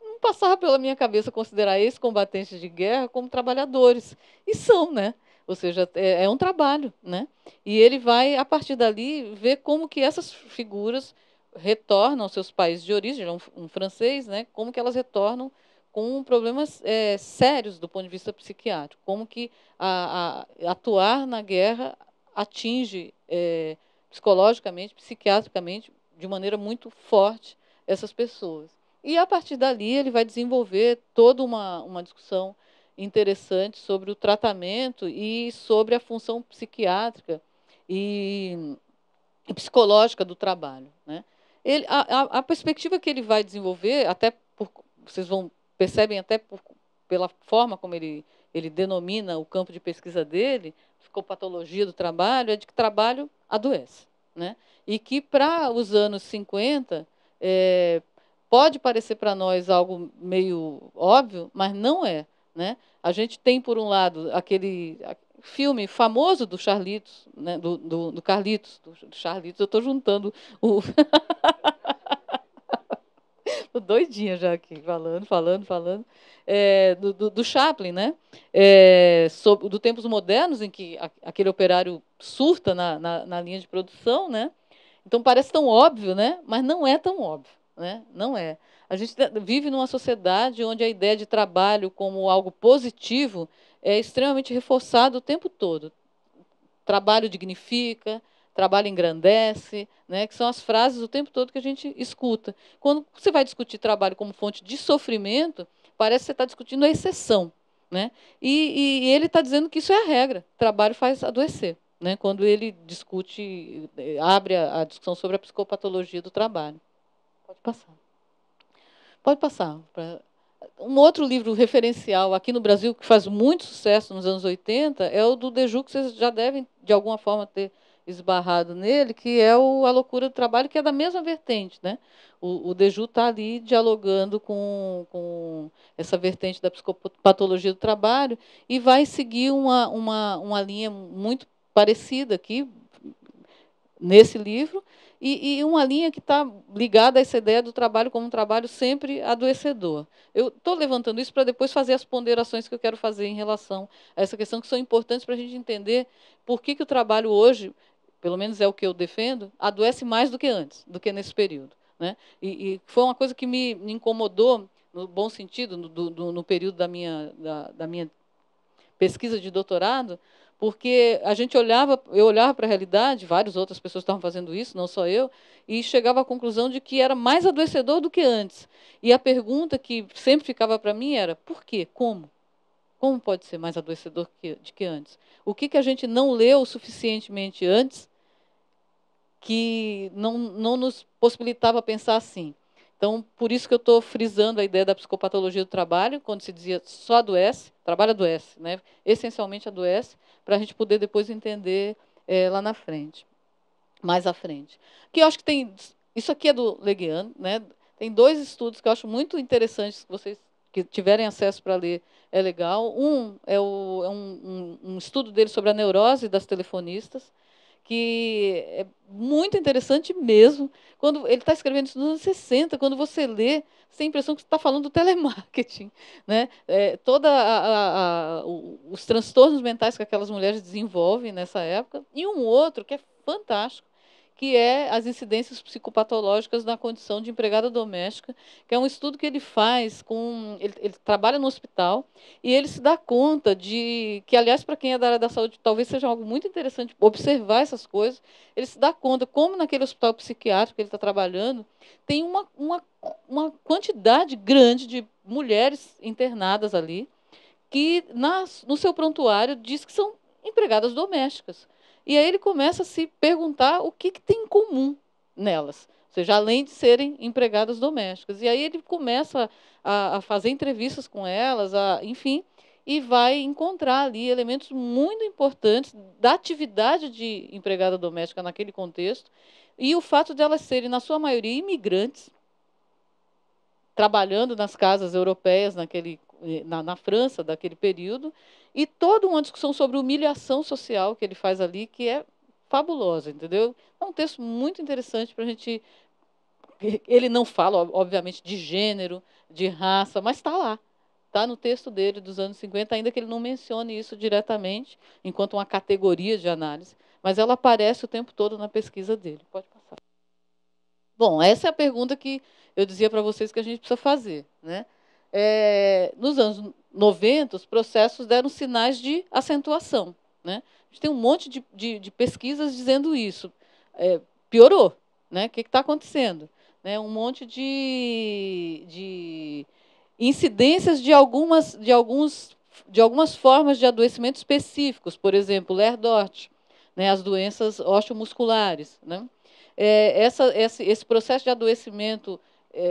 não passava pela minha cabeça considerar ex-combatentes de guerra como trabalhadores. E são, né? Ou seja, é um trabalho, né? E ele vai, a partir dali, ver como que essas figuras retornam aos seus países de origem, um francês, né? Como que elas retornam com problemas sérios do ponto de vista psiquiátrico, como que atuar na guerra atinge psicologicamente, psiquiatricamente, de maneira muito forte essas pessoas. E, a partir dali, ele vai desenvolver toda uma discussão interessante sobre o tratamento e sobre a função psiquiátrica e psicológica do trabalho, né? A perspectiva que ele vai desenvolver, vocês percebem até pela forma como ele denomina o campo de pesquisa dele, psicopatologia do trabalho, é de que o trabalho adoece, né? E que, para os anos 50, pode parecer para nós algo meio óbvio, mas não é, né? A gente tem, por um lado, aquele filme famoso do Charlitos, né? do Carlitos, do Charlitos, eu estou juntando o... Estou doidinha já aqui, falando. Do Chaplin, né? Do Tempos Modernos, em que aquele operário surta na linha de produção, né? Então parece tão óbvio, né? Mas não é tão óbvio, né? Não é. A gente vive numa sociedade onde a ideia de trabalho como algo positivo é extremamente reforçada o tempo todo. Trabalho dignifica, trabalho engrandece, né? Que são as frases o tempo todo que a gente escuta. Quando você vai discutir trabalho como fonte de sofrimento, parece que você está discutindo a exceção, né? E ele está dizendo que isso é a regra. Trabalho faz adoecer, né? Quando ele discute, abre a discussão sobre a psicopatologia do trabalho. Pode passar. Pode passar. Um outro livro referencial aqui no Brasil que faz muito sucesso nos anos 80 é o do Deju, que vocês já devem, de alguma forma, ter esbarrado nele, que é A Loucura do Trabalho, que é da mesma vertente, né? O Deju está ali dialogando com essa vertente da psicopatologia do trabalho e vai seguir uma linha muito parecida aqui, nesse livro, e uma linha que está ligada a essa ideia do trabalho como um trabalho sempre adoecedor. Eu estou levantando isso para depois fazer as ponderações que eu quero fazer em relação a essa questão, que são importantes para a gente entender por que o trabalho hoje, pelo menos é o que eu defendo, adoece mais do que antes, do que nesse período, né? E foi uma coisa que me incomodou, no bom sentido, no período da minha pesquisa de doutorado, porque eu olhava para a realidade, várias outras pessoas estavam fazendo isso, não só eu, e chegava à conclusão de que era mais adoecedor do que antes. E a pergunta que sempre ficava para mim era: por quê? Como? Como pode ser mais adoecedor do que antes? O que a gente não leu o suficientemente antes que não nos possibilitava pensar assim? Então, por isso que eu estou frisando a ideia da psicopatologia do trabalho, quando se dizia só adoece, trabalho adoece, né? Essencialmente adoece, para a gente poder depois entender lá na frente, mais à frente. Que eu acho que tem, isso aqui é do Leguian, né? Tem dois estudos que eu acho muito interessantes, que vocês que tiverem acesso para ler, é legal. Um é, um estudo dele sobre a neurose das telefonistas, que é muito interessante mesmo. Quando ele está escrevendo isso nos anos 60, quando você lê, você tem a impressão que você está falando do telemarketing, né? Toda os transtornos mentais que aquelas mulheres desenvolvem nessa época. E um outro que é fantástico, que é as incidências psicopatológicas na condição de empregada doméstica, que é um estudo que ele faz com... Ele trabalha no hospital e ele se dá conta de... Que, aliás, para quem é da área da saúde, talvez seja algo muito interessante observar essas coisas. Ele se dá conta como naquele hospital psiquiátrico que ele está trabalhando, tem uma quantidade grande de mulheres internadas ali, que no seu prontuário diz que são empregadas domésticas. E aí ele começa a se perguntar o que tem em comum nelas, ou seja, além de serem empregadas domésticas. E aí ele começa a fazer entrevistas com elas, enfim, e vai encontrar ali elementos muito importantes da atividade de empregada doméstica naquele contexto, e o fato de elas serem, na sua maioria, imigrantes, trabalhando nas casas europeias na França daquele período, e toda uma discussão sobre humilhação social que ele faz ali, que é fabulosa, entendeu? É um texto muito interessante para a gente... Ele não fala, obviamente, de gênero, de raça, mas está lá. Está no texto dele dos anos 50, ainda que ele não mencione isso diretamente, enquanto uma categoria de análise, mas ela aparece o tempo todo na pesquisa dele. Pode passar. Bom, essa é a pergunta que eu dizia para vocês que a gente precisa fazer, né? Nos anos 90, os processos deram sinais de acentuação, né? A gente tem um monte de pesquisas dizendo isso. Piorou, né? O que está acontecendo? Né? Um monte de incidências de algumas formas de adoecimento específicos, por exemplo, Ler-Dort, né? As doenças osteomusculares, né? Esse processo de adoecimento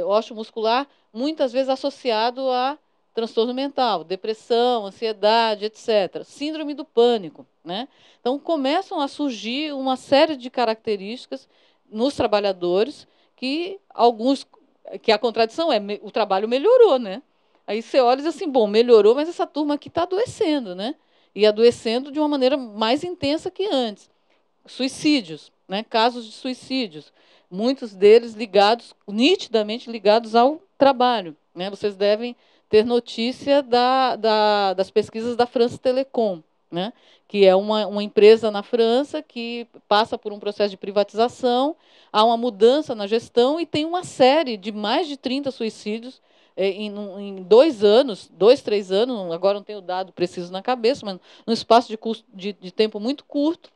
osteomuscular, muitas vezes associado a transtorno mental, depressão, ansiedade, etc. Síndrome do pânico, né? Então, começam a surgir uma série de características nos trabalhadores que a contradição é o trabalho melhorou, né? Aí você olha e diz assim, bom, melhorou, mas essa turma aqui está adoecendo, né? E adoecendo de uma maneira mais intensa que antes. Suicídios, né? Casos de suicídios, muitos deles nitidamente ligados ao trabalho, né? Vocês devem ter notícia das pesquisas da France Telecom, né? Que é uma empresa na França que passa por um processo de privatização, há uma mudança na gestão e tem uma série de mais de 30 suicídios em 2 anos, 2, 3 anos, agora não tenho o dado preciso na cabeça, mas num espaço de tempo muito curto,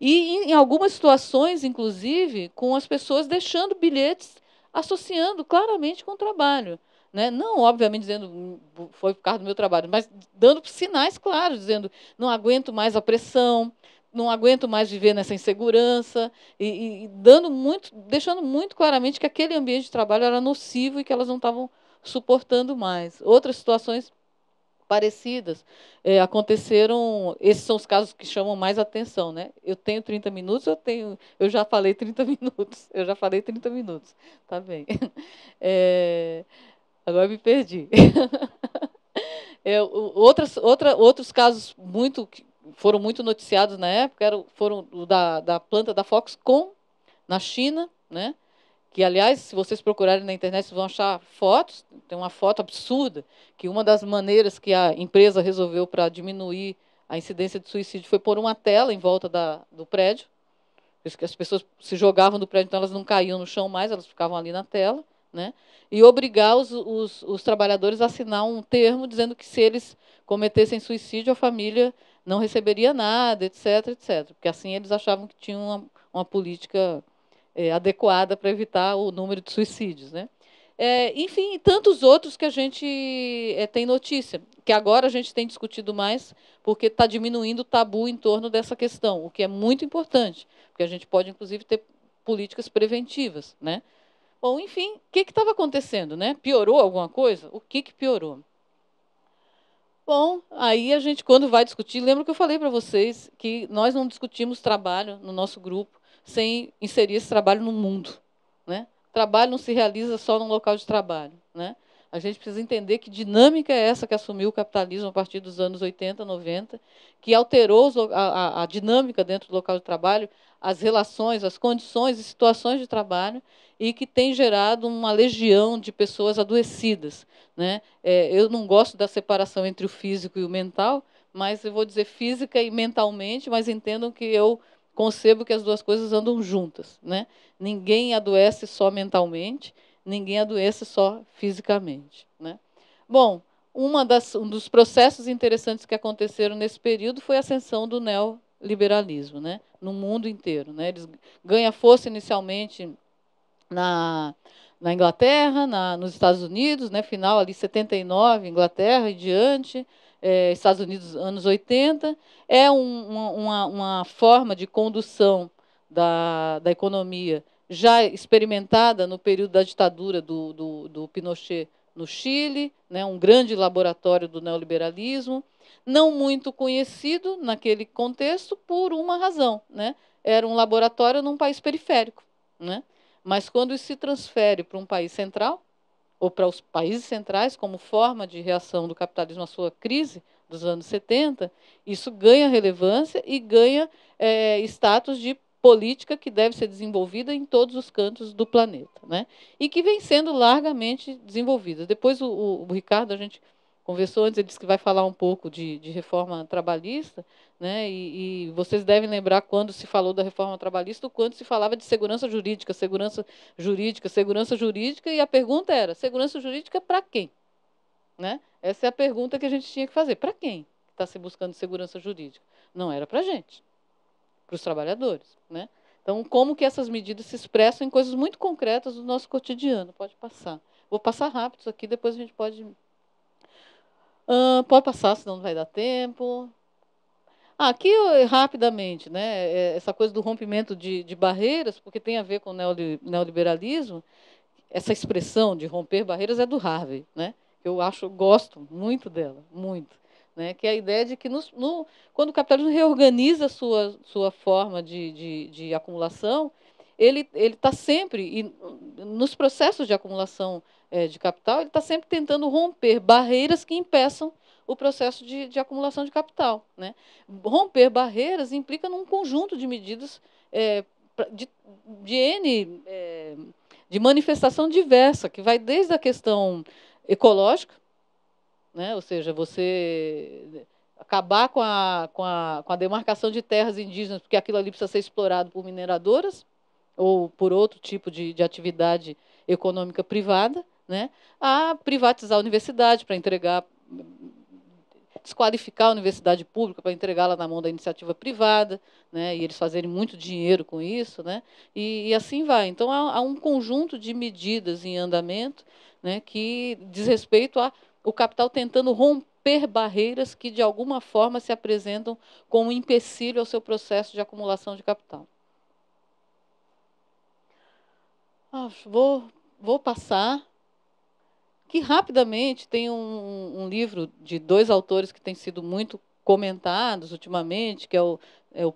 e, em algumas situações, inclusive, com as pessoas deixando bilhetes associando claramente com o trabalho. Né? Não, obviamente, dizendo foi por causa do meu trabalho, mas dando sinais claros, dizendo não aguento mais a pressão, não aguento mais viver nessa insegurança, e deixando muito claramente que aquele ambiente de trabalho era nocivo e que elas não estavam suportando mais. Outras situações parecidas aconteceram. Esses são os casos que chamam mais atenção, né? Eu tenho 30 minutos, eu já falei 30 minutos, eu já falei 30 minutos, tá bem. Agora me perdi. Outros casos foram muito noticiados na época foram da planta da Foxconn na China, né? Que, aliás, se vocês procurarem na internet, vocês vão achar fotos, tem uma foto absurda, que uma das maneiras que a empresa resolveu para diminuir a incidência de suicídio foi pôr uma tela em volta do prédio, que as pessoas se jogavam do prédio, então elas não caíam no chão mais, elas ficavam ali na tela, né? E obrigar os trabalhadores a assinar um termo dizendo que se eles cometessem suicídio, a família não receberia nada, etc, etc. Porque assim eles achavam que tinham uma política adequada para evitar o número de suicídios, né? Enfim, e tantos outros que a gente tem notícia, que agora a gente tem discutido mais, porque está diminuindo o tabu em torno dessa questão, o que é muito importante, porque a gente pode, inclusive, ter políticas preventivas, né? Bom, enfim, o que estava acontecendo, né? Piorou alguma coisa? O que piorou? Bom, aí a gente, quando vai discutir, lembra que eu falei para vocês que nós não discutimos trabalho no nosso grupo sem inserir esse trabalho no mundo, né? Trabalho não se realiza só num local de trabalho, né? A gente precisa entender que dinâmica é essa que assumiu o capitalismo a partir dos anos 80, 90, que alterou a dinâmica dentro do local de trabalho, as relações, as condições e situações de trabalho, e que tem gerado uma legião de pessoas adoecidas, né? Eu não gosto da separação entre o físico e o mental, mas eu vou dizer física e mentalmente, mas entendam que eu concebo que as duas coisas andam juntas, né? Ninguém adoece só mentalmente, ninguém adoece só fisicamente, né? Bom, um dos processos interessantes que aconteceram nesse período foi a ascensão do neoliberalismo, né? No mundo inteiro, né? Eles ganham força inicialmente na, na Inglaterra, nos Estados Unidos, né, final ali 79, Inglaterra e diante, Estados Unidos anos 80, é uma forma de condução da economia já experimentada no período da ditadura do Pinochet no Chile, né, um grande laboratório do neoliberalismo, não muito conhecido naquele contexto por uma razão, né? Era um laboratório num país periférico, né? Mas quando isso se transfere para um país central, ou para os países centrais, como forma de reação do capitalismo à sua crise dos anos 70, isso ganha relevância e ganha status de política que deve ser desenvolvida em todos os cantos do planeta, né? E que vem sendo largamente desenvolvida. Depois o Ricardo, a gente conversou antes, ele disse que vai falar um pouco de reforma trabalhista, né? E vocês devem lembrar quando se falou da reforma trabalhista, o quanto se falava de segurança jurídica, segurança jurídica, segurança jurídica, e a pergunta era: segurança jurídica para quem? Né? Essa é a pergunta que a gente tinha que fazer. Para quem está se buscando segurança jurídica? Não era para a gente, para os trabalhadores. Né? Então, como que essas medidas se expressam em coisas muito concretas do nosso cotidiano? Pode passar. Vou passar rápido isso aqui, depois a gente pode. Pode passar, senão não vai dar tempo. Aqui, rapidamente, né, essa coisa do rompimento de barreiras, porque tem a ver com o neoliberalismo, essa expressão de romper barreiras é do Harvey, né? Eu gosto muito dela, muito, né? Que é a ideia de que quando o capitalismo reorganiza a sua forma de acumulação, ele está sempre, e nos processos de acumulação de capital, ele está sempre tentando romper barreiras que impeçam o processo de acumulação de capital, né? Romper barreiras implica num conjunto de medidas de, de N de manifestação diversa, que vai desde a questão ecológica, né? Ou seja, você acabar com a demarcação de terras indígenas, porque aquilo ali precisa ser explorado por mineradoras ou por outro tipo de atividade econômica privada, né? A privatizar a universidade para entregar, desqualificar a universidade pública para entregá-la na mão da iniciativa privada, né, e eles fazerem muito dinheiro com isso, né, e assim vai. Então, há um conjunto de medidas em andamento, né, que diz respeito ao capital tentando romper barreiras que, de alguma forma, se apresentam como empecilho ao seu processo de acumulação de capital. Vou passar. Que rapidamente tem um livro de dois autores que têm sido muito comentados ultimamente, que é o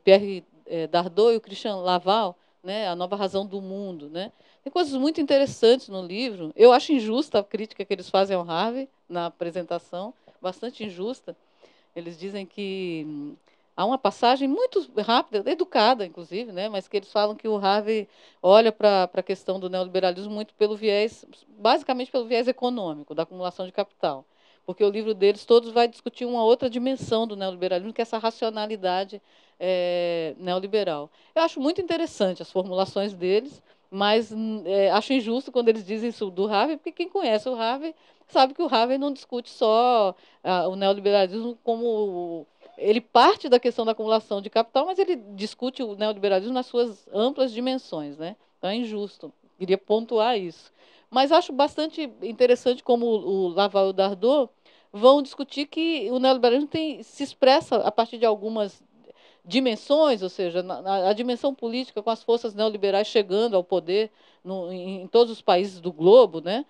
Pierre Dardot e o Christian Laval, né, A Nova Razão do Mundo. Né? Tem coisas muito interessantes no livro. Eu acho injusta a crítica que eles fazem ao Harvey na apresentação, bastante injusta. Eles dizem que há uma passagem muito rápida, educada, inclusive, né, mas que eles falam que o Harvey olha para a questão do neoliberalismo muito pelo viés, basicamente pelo viés econômico, da acumulação de capital. Porque o livro deles todos vai discutir uma outra dimensão do neoliberalismo, que é essa racionalidade neoliberal. Eu acho muito interessante as formulações deles, mas acho injusto quando eles dizem isso do Harvey, porque quem conhece o Harvey sabe que o Harvey não discute só o neoliberalismo como ele parte da questão da acumulação de capital, mas ele discute o neoliberalismo nas suas amplas dimensões, né? Então é injusto. Queria pontuar isso. Mas acho bastante interessante como o Laval e o Dardot vão discutir que o neoliberalismo se expressa a partir de algumas dimensões, ou seja, a dimensão política com as forças neoliberais chegando ao poder em todos os países do globo, né?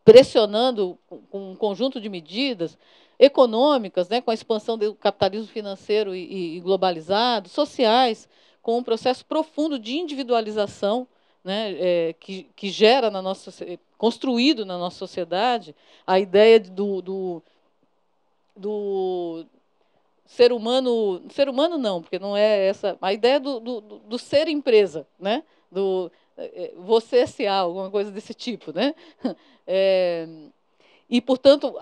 pressionando com um conjunto de medidas econômicas, né, com a expansão do capitalismo financeiro e globalizado, sociais, com um processo profundo de individualização, né, que gera na nossa, construído na nossa sociedade a ideia do ser humano não, porque não é essa, a ideia do ser empresa, né, você SA, alguma coisa desse tipo, né? E, portanto,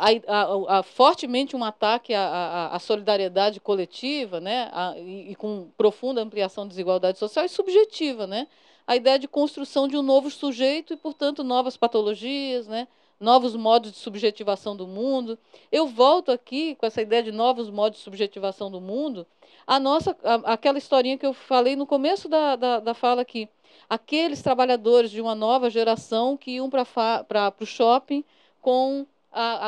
fortemente um ataque à solidariedade coletiva, né, e com profunda ampliação da desigualdade social e subjetiva, né, a ideia de construção de um novo sujeito e, portanto, novas patologias, né, novos modos de subjetivação do mundo. Eu volto aqui com essa ideia de novos modos de subjetivação do mundo, aquela historinha que eu falei no começo da fala aqui. Aqueles trabalhadores de uma nova geração que iam para o shopping com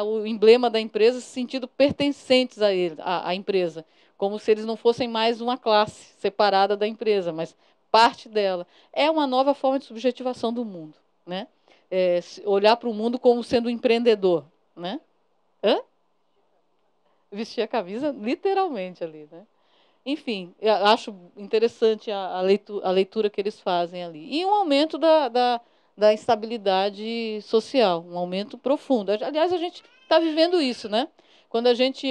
o emblema da empresa, se sentindo pertencentes à empresa, como se eles não fossem mais uma classe separada da empresa, mas parte dela. É uma nova forma de subjetivação do mundo, né? Olhar para o mundo como sendo um empreendedor, né? Hã? Vestir a camisa literalmente ali, né? Enfim, eu acho interessante a leitura que eles fazem ali. E um aumento da instabilidade social, um aumento profundo. Aliás, a gente está vivendo isso, né? Quando a gente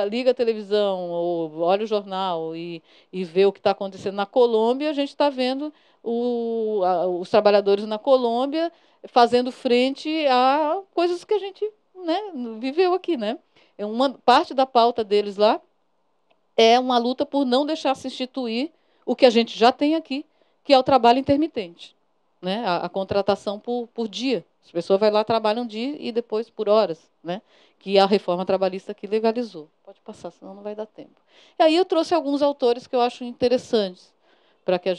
liga a televisão ou olha o jornal e vê o que está acontecendo na Colômbia, a gente está vendo os trabalhadores na Colômbia fazendo frente a coisas que a gente, né, viveu aqui, né? Uma parte da pauta deles lá é uma luta por não deixar se instituir o que a gente já tem aqui, que é o trabalho intermitente, né? A contratação por dia. As pessoas vão lá, trabalham um dia e depois por horas, né? Que a reforma trabalhista aqui legalizou. Pode passar, senão não vai dar tempo. E aí eu trouxe alguns autores que eu acho interessantes para que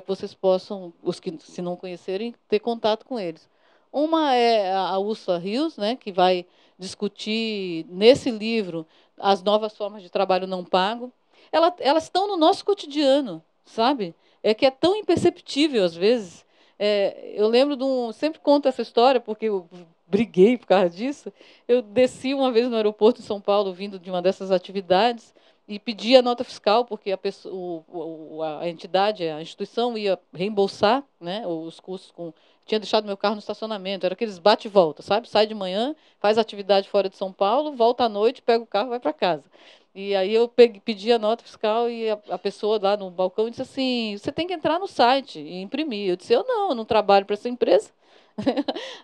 vocês possam, os que se não conhecerem, ter contato com eles. Uma é a Ursula Rios, né, que vai discutir nesse livro as novas formas de trabalho não pago. Elas estão no nosso cotidiano, sabe? É que é tão imperceptível às vezes. Eu lembro sempre conto essa história porque eu briguei por causa disso. Eu desci uma vez no aeroporto em São Paulo, vindo de uma dessas atividades, e pedi a nota fiscal, porque a entidade, a instituição ia reembolsar, né, os custos com. Tinha deixado meu carro no estacionamento, era aqueles bate e volta, sabe? Sai de manhã, faz atividade fora de São Paulo, volta à noite, pega o carro e vai para casa. E aí eu pedi a nota fiscal e a pessoa lá no balcão disse assim, você tem que entrar no site e imprimir. Eu disse, eu não trabalho para essa empresa.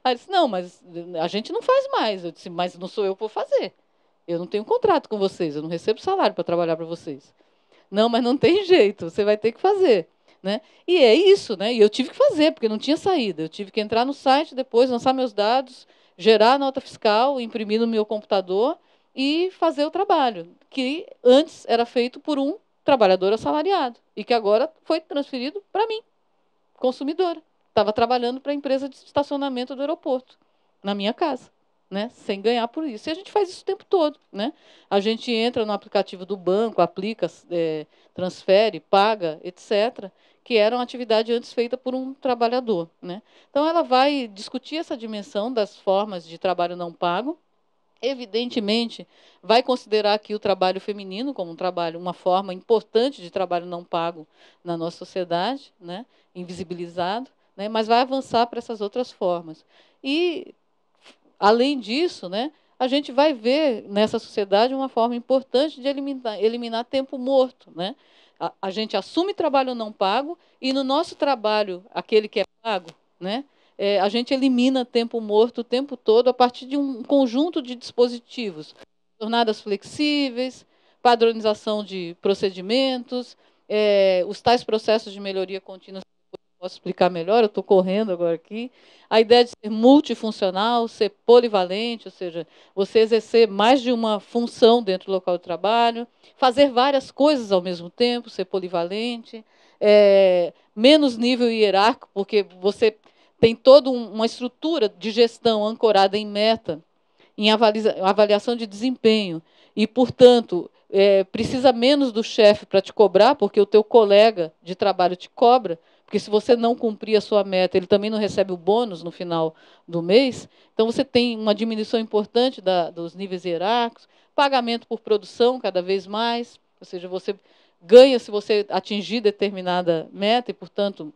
Aí ele disse, não, mas a gente não faz mais. Eu disse, mas não sou eu que vou fazer. Eu não tenho contrato com vocês, eu não recebo salário para trabalhar para vocês. Não, mas não tem jeito, você vai ter que fazer. Né? E é isso, né? E eu tive que fazer, porque não tinha saída. Eu tive que entrar no site, depois lançar meus dados, gerar a nota fiscal, imprimir no meu computador e fazer o trabalho, que antes era feito por um trabalhador assalariado e que agora foi transferido para mim, consumidora. Estava trabalhando para a empresa de estacionamento do aeroporto, na minha casa. Né, sem ganhar por isso. E a gente faz isso o tempo todo. Né? A gente entra no aplicativo do banco, aplica, transfere, paga, etc., que era uma atividade antes feita por um trabalhador. Né? Então, ela vai discutir essa dimensão das formas de trabalho não pago. Evidentemente, vai considerar aqui o trabalho feminino como uma forma importante de trabalho não pago na nossa sociedade, né? Invisibilizado, né? Mas vai avançar para essas outras formas. E além disso, né, a gente vai ver nessa sociedade uma forma importante de eliminar tempo morto. Né? A gente assume trabalho não pago e no nosso trabalho, aquele que é pago, né, a gente elimina tempo morto o tempo todo a partir de um conjunto de dispositivos. Jornadas flexíveis, padronização de procedimentos, os tais processos de melhoria contínua. Posso explicar melhor, eu estou correndo agora aqui. A ideia de ser multifuncional, ser polivalente, ou seja, você exercer mais de uma função dentro do local de trabalho, fazer várias coisas ao mesmo tempo, ser polivalente, menos nível hierárquico, porque você tem toda uma estrutura de gestão ancorada em meta, em avaliação de desempenho, e, portanto, precisa menos do chefe para te cobrar, porque o teu colega de trabalho te cobra, porque se você não cumprir a sua meta, ele também não recebe o bônus no final do mês. Então, você tem uma diminuição importante dos níveis hierárquicos, pagamento por produção cada vez mais, ou seja, você ganha se você atingir determinada meta e, portanto,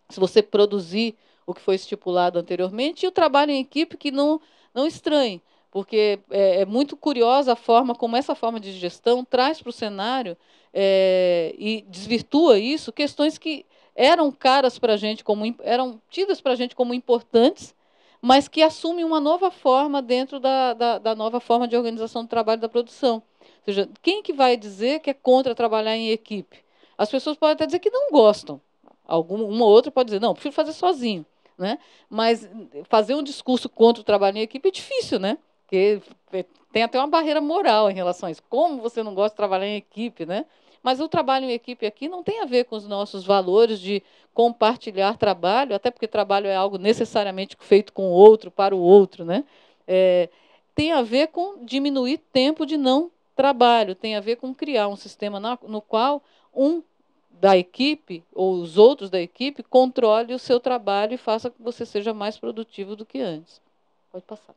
se você produzir o que foi estipulado anteriormente, e o trabalho em equipe que não estranhe, porque é muito curiosa a forma como essa forma de gestão traz para o cenário e desvirtua isso, questões que eram caras para a gente, eram tidas para a gente como importantes, mas que assumem uma nova forma dentro da nova forma de organização do trabalho da produção. Ou seja, quem que vai dizer que é contra trabalhar em equipe? As pessoas podem até dizer que não gostam. Uma ou outra pode dizer, não, prefiro fazer sozinho. Né? Mas fazer um discurso contra o trabalho em equipe é difícil, né? Porque tem até uma barreira moral em relação a isso. Como você não gosta de trabalhar em equipe, né? Mas o trabalho em equipe aqui não tem a ver com os nossos valores de compartilhar trabalho, até porque trabalho é algo necessariamente feito com o outro, para o outro, né? Tem a ver com diminuir tempo de não trabalho, tem a ver com criar um sistema no qual um da equipe, ou os outros da equipe, controle o seu trabalho e faça com que você seja mais produtivo do que antes. Pode passar.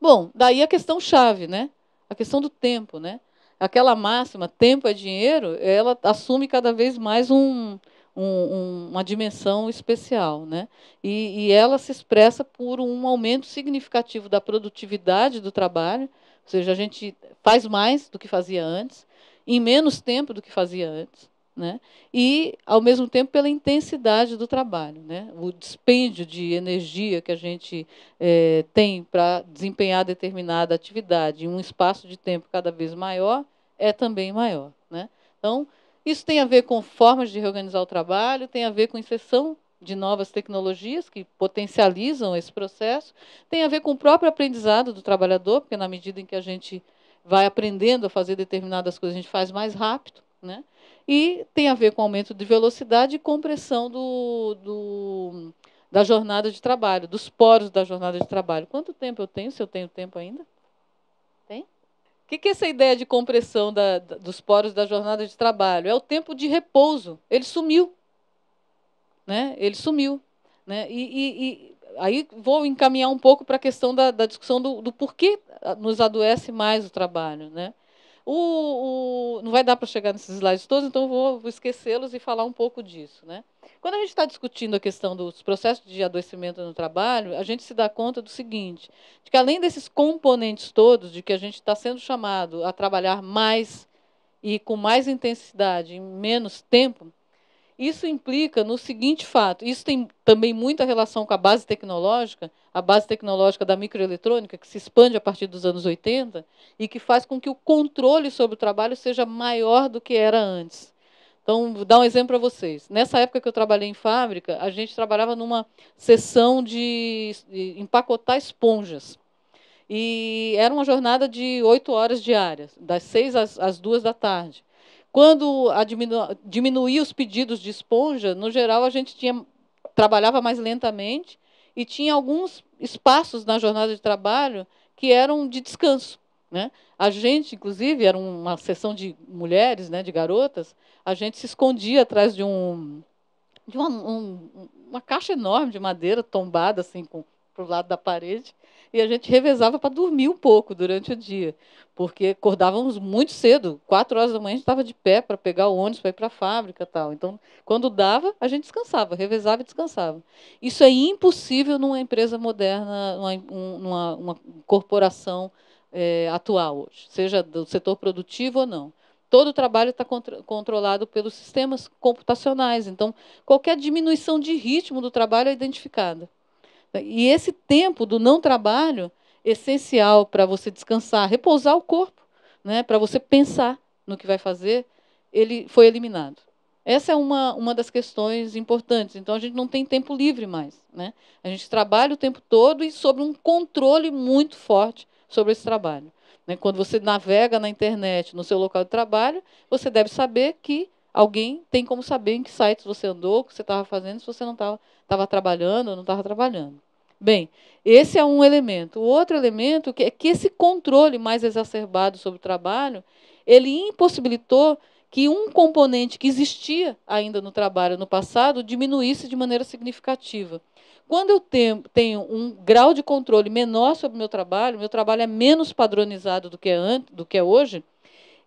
Bom, daí a questão chave, né? A questão do tempo, né? Aquela máxima, tempo é dinheiro, ela assume cada vez mais uma dimensão especial, né? E ela se expressa por um aumento significativo da produtividade do trabalho, ou seja, a gente faz mais do que fazia antes, em menos tempo do que fazia antes, né? E, ao mesmo tempo, pela intensidade do trabalho, né? O dispêndio de energia que a gente tem para desempenhar determinada atividade em um espaço de tempo cada vez maior, é também maior. Né? Então, isso tem a ver com formas de reorganizar o trabalho, tem a ver com inserção de novas tecnologias que potencializam esse processo, tem a ver com o próprio aprendizado do trabalhador, porque na medida em que a gente vai aprendendo a fazer determinadas coisas, a gente faz mais rápido, né? E tem a ver com aumento de velocidade e compressão da jornada de trabalho, dos poros da jornada de trabalho. Quanto tempo eu tenho? Se eu tenho tempo ainda? Tem? O que é essa ideia de compressão dos poros da jornada de trabalho? É o tempo de repouso. Ele sumiu. Né? Ele sumiu. Né? E aí vou encaminhar um pouco para a questão da discussão do porquê nos adoece mais o trabalho. Né? Não vai dar para chegar nesses slides todos, então vou esquecê-los e falar um pouco disso. Né? Quando a gente está discutindo a questão dos processos de adoecimento no trabalho, a gente se dá conta do seguinte, de que além desses componentes todos, de que a gente está sendo chamado a trabalhar mais e com mais intensidade em menos tempo, isso implica no seguinte fato, isso tem também muita relação com a base tecnológica da microeletrônica, que se expande a partir dos anos 80 e que faz com que o controle sobre o trabalho seja maior do que era antes. Então, vou dar um exemplo para vocês. Nessa época que eu trabalhei em fábrica, a gente trabalhava numa seção de empacotar esponjas. E era uma jornada de 8 horas diárias, das 6 às 2 da tarde. Quando diminuía os pedidos de esponja, no geral, a gente trabalhava mais lentamente e tinha alguns espaços na jornada de trabalho que eram de descanso. Né? A gente, inclusive, era uma sessão de mulheres, né, de garotas, a gente se escondia atrás de uma caixa enorme de madeira tombada assim para o lado da parede, e a gente revezava para dormir um pouco durante o dia, porque acordávamos muito cedo, 4 horas da manhã a gente estava de pé para pegar o ônibus para ir para a fábrica, tal. Então, quando dava, a gente descansava, revezava e descansava. Isso é impossível numa empresa moderna, numa corporação atual hoje, seja do setor produtivo ou não. Todo o trabalho está controlado pelos sistemas computacionais. Então, qualquer diminuição de ritmo do trabalho é identificada. E esse tempo do não trabalho, essencial para você descansar, repousar o corpo, né, para você pensar no que vai fazer, ele foi eliminado. Essa é uma das questões importantes. Então, a gente não tem tempo livre mais. Né? A gente trabalha o tempo todo e sob um controle muito forte sobre esse trabalho. Né? Quando você navega na internet, no seu local de trabalho, você deve saber que alguém tem como saber em que sites você andou, o que você estava fazendo, se você não estava trabalhando ou não estava trabalhando. Bem, esse é um elemento. O outro elemento é que esse controle mais exacerbado sobre o trabalho, ele impossibilitou que um componente que existia ainda no trabalho no passado diminuísse de maneira significativa. Quando eu tenho um grau de controle menor sobre o meu trabalho é menos padronizado do que é hoje,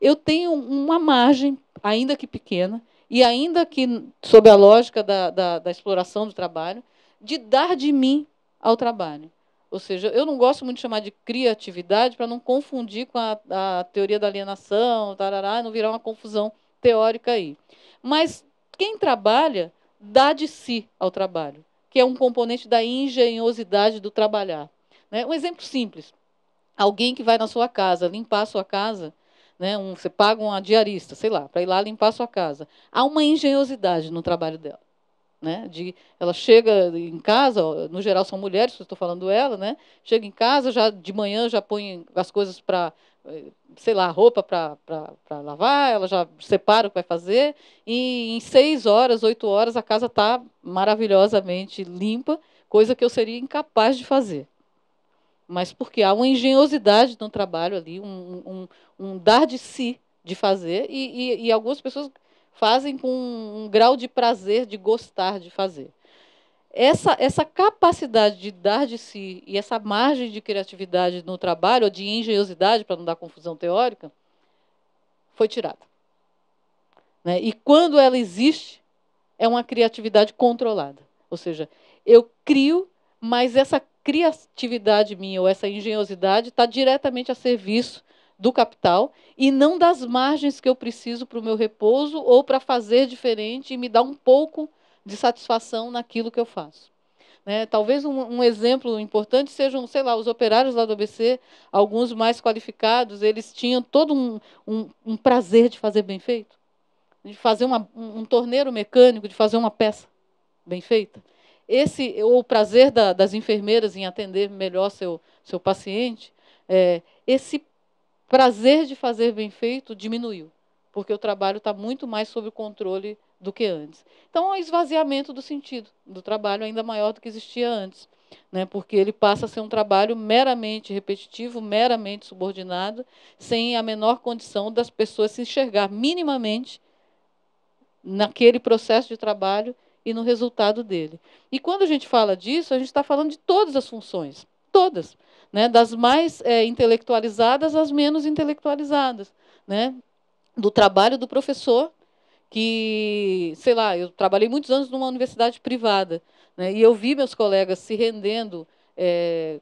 eu tenho uma margem, ainda que pequena, e ainda que sob a lógica da exploração do trabalho, de dar de mim ao trabalho. Ou seja, eu não gosto muito de chamar de criatividade para não confundir com a teoria da alienação, tarará, não virar uma confusão teórica aí. Mas quem trabalha dá de si ao trabalho, que é um componente da engenhosidade do trabalhar. Né? Um exemplo simples. Alguém que vai na sua casa, limpar a sua casa, né, você paga uma diarista, sei lá, para ir lá limpar a sua casa. Há uma engenhosidade no trabalho dela. Né, ela chega em casa, no geral são mulheres, estou falando ela, né, chega em casa, já de manhã já põe as coisas para, sei lá, roupa para lavar, ela já separa o que vai fazer, e em 6 horas, 8 horas, a casa está maravilhosamente limpa, coisa que eu seria incapaz de fazer. Mas porque há uma engenhosidade no trabalho ali, um dar de si de fazer, e algumas pessoas fazem com um grau de prazer, de gostar de fazer. Essa capacidade de dar de si e essa margem de criatividade no trabalho, ou de engenhosidade, para não dar confusão teórica, foi tirada. Né? E quando ela existe, é uma criatividade controlada. Ou seja, eu crio, mas essa criatividade minha ou essa engenhosidade está diretamente a serviço do capital e não das margens que eu preciso para o meu repouso ou para fazer diferente e me dar um pouco de satisfação naquilo que eu faço. Né? Talvez um exemplo importante sejam, sei lá, os operários lá do ABC, alguns mais qualificados, eles tinham todo um prazer de fazer bem feito, de fazer um torneiro mecânico, de fazer uma peça bem feita. O prazer das enfermeiras em atender melhor seu paciente, esse prazer de fazer bem feito diminuiu, porque o trabalho está muito mais sob o controle do que antes. Então, é um esvaziamento do sentido do trabalho ainda maior do que existia antes, né? Porque ele passa a ser um trabalho meramente repetitivo, meramente subordinado, sem a menor condição das pessoas se enxergar minimamente naquele processo de trabalho e no resultado dele. E quando a gente fala disso, a gente está falando de todas as funções, todas, né? Das mais intelectualizadas às menos intelectualizadas, né? Do trabalho do professor, que, sei lá, eu trabalhei muitos anos numa universidade privada, né? E eu vi meus colegas se rendendo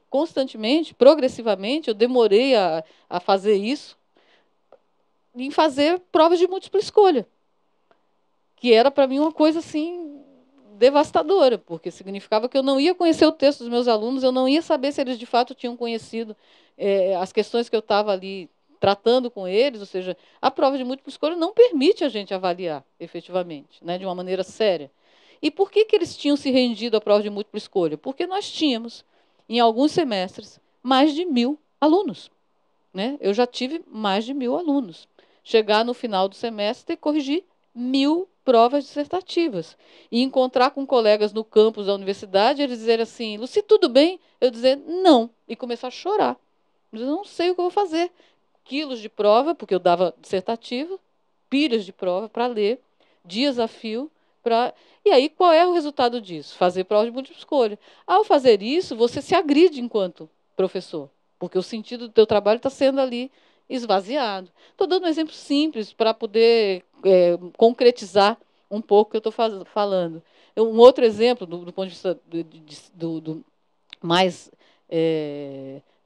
constantemente, progressivamente, eu demorei a fazer isso, em fazer provas de múltipla escolha, que era para mim uma coisa assim devastadora, porque significava que eu não ia conhecer o texto dos meus alunos, eu não ia saber se eles de fato tinham conhecido as questões que eu estava ali tratando com eles, ou seja, a prova de múltipla escolha não permite a gente avaliar efetivamente, né, de uma maneira séria. E por que eles tinham se rendido à prova de múltipla escolha? Porque nós tínhamos, em alguns semestres, mais de 1.000 alunos. Né? Eu já tive mais de 1.000 alunos. Chegar no final do semestre e corrigir 1.000 provas dissertativas. E encontrar com colegas no campus da universidade, eles dizerem assim, Lucy, tudo bem? Eu dizer, não. E começar a chorar. Eu não sei o que eu vou fazer. Quilos de prova, porque eu dava dissertativa, pilhas de prova para ler, dias a fio. E aí, qual é o resultado disso? Fazer prova de múltipla escolha. Ao fazer isso, você se agride enquanto professor, porque o sentido do teu trabalho está sendo ali esvaziado. Estou dando um exemplo simples para poder concretizar um pouco o que eu estou falando. Um outro exemplo, do ponto de vista do mais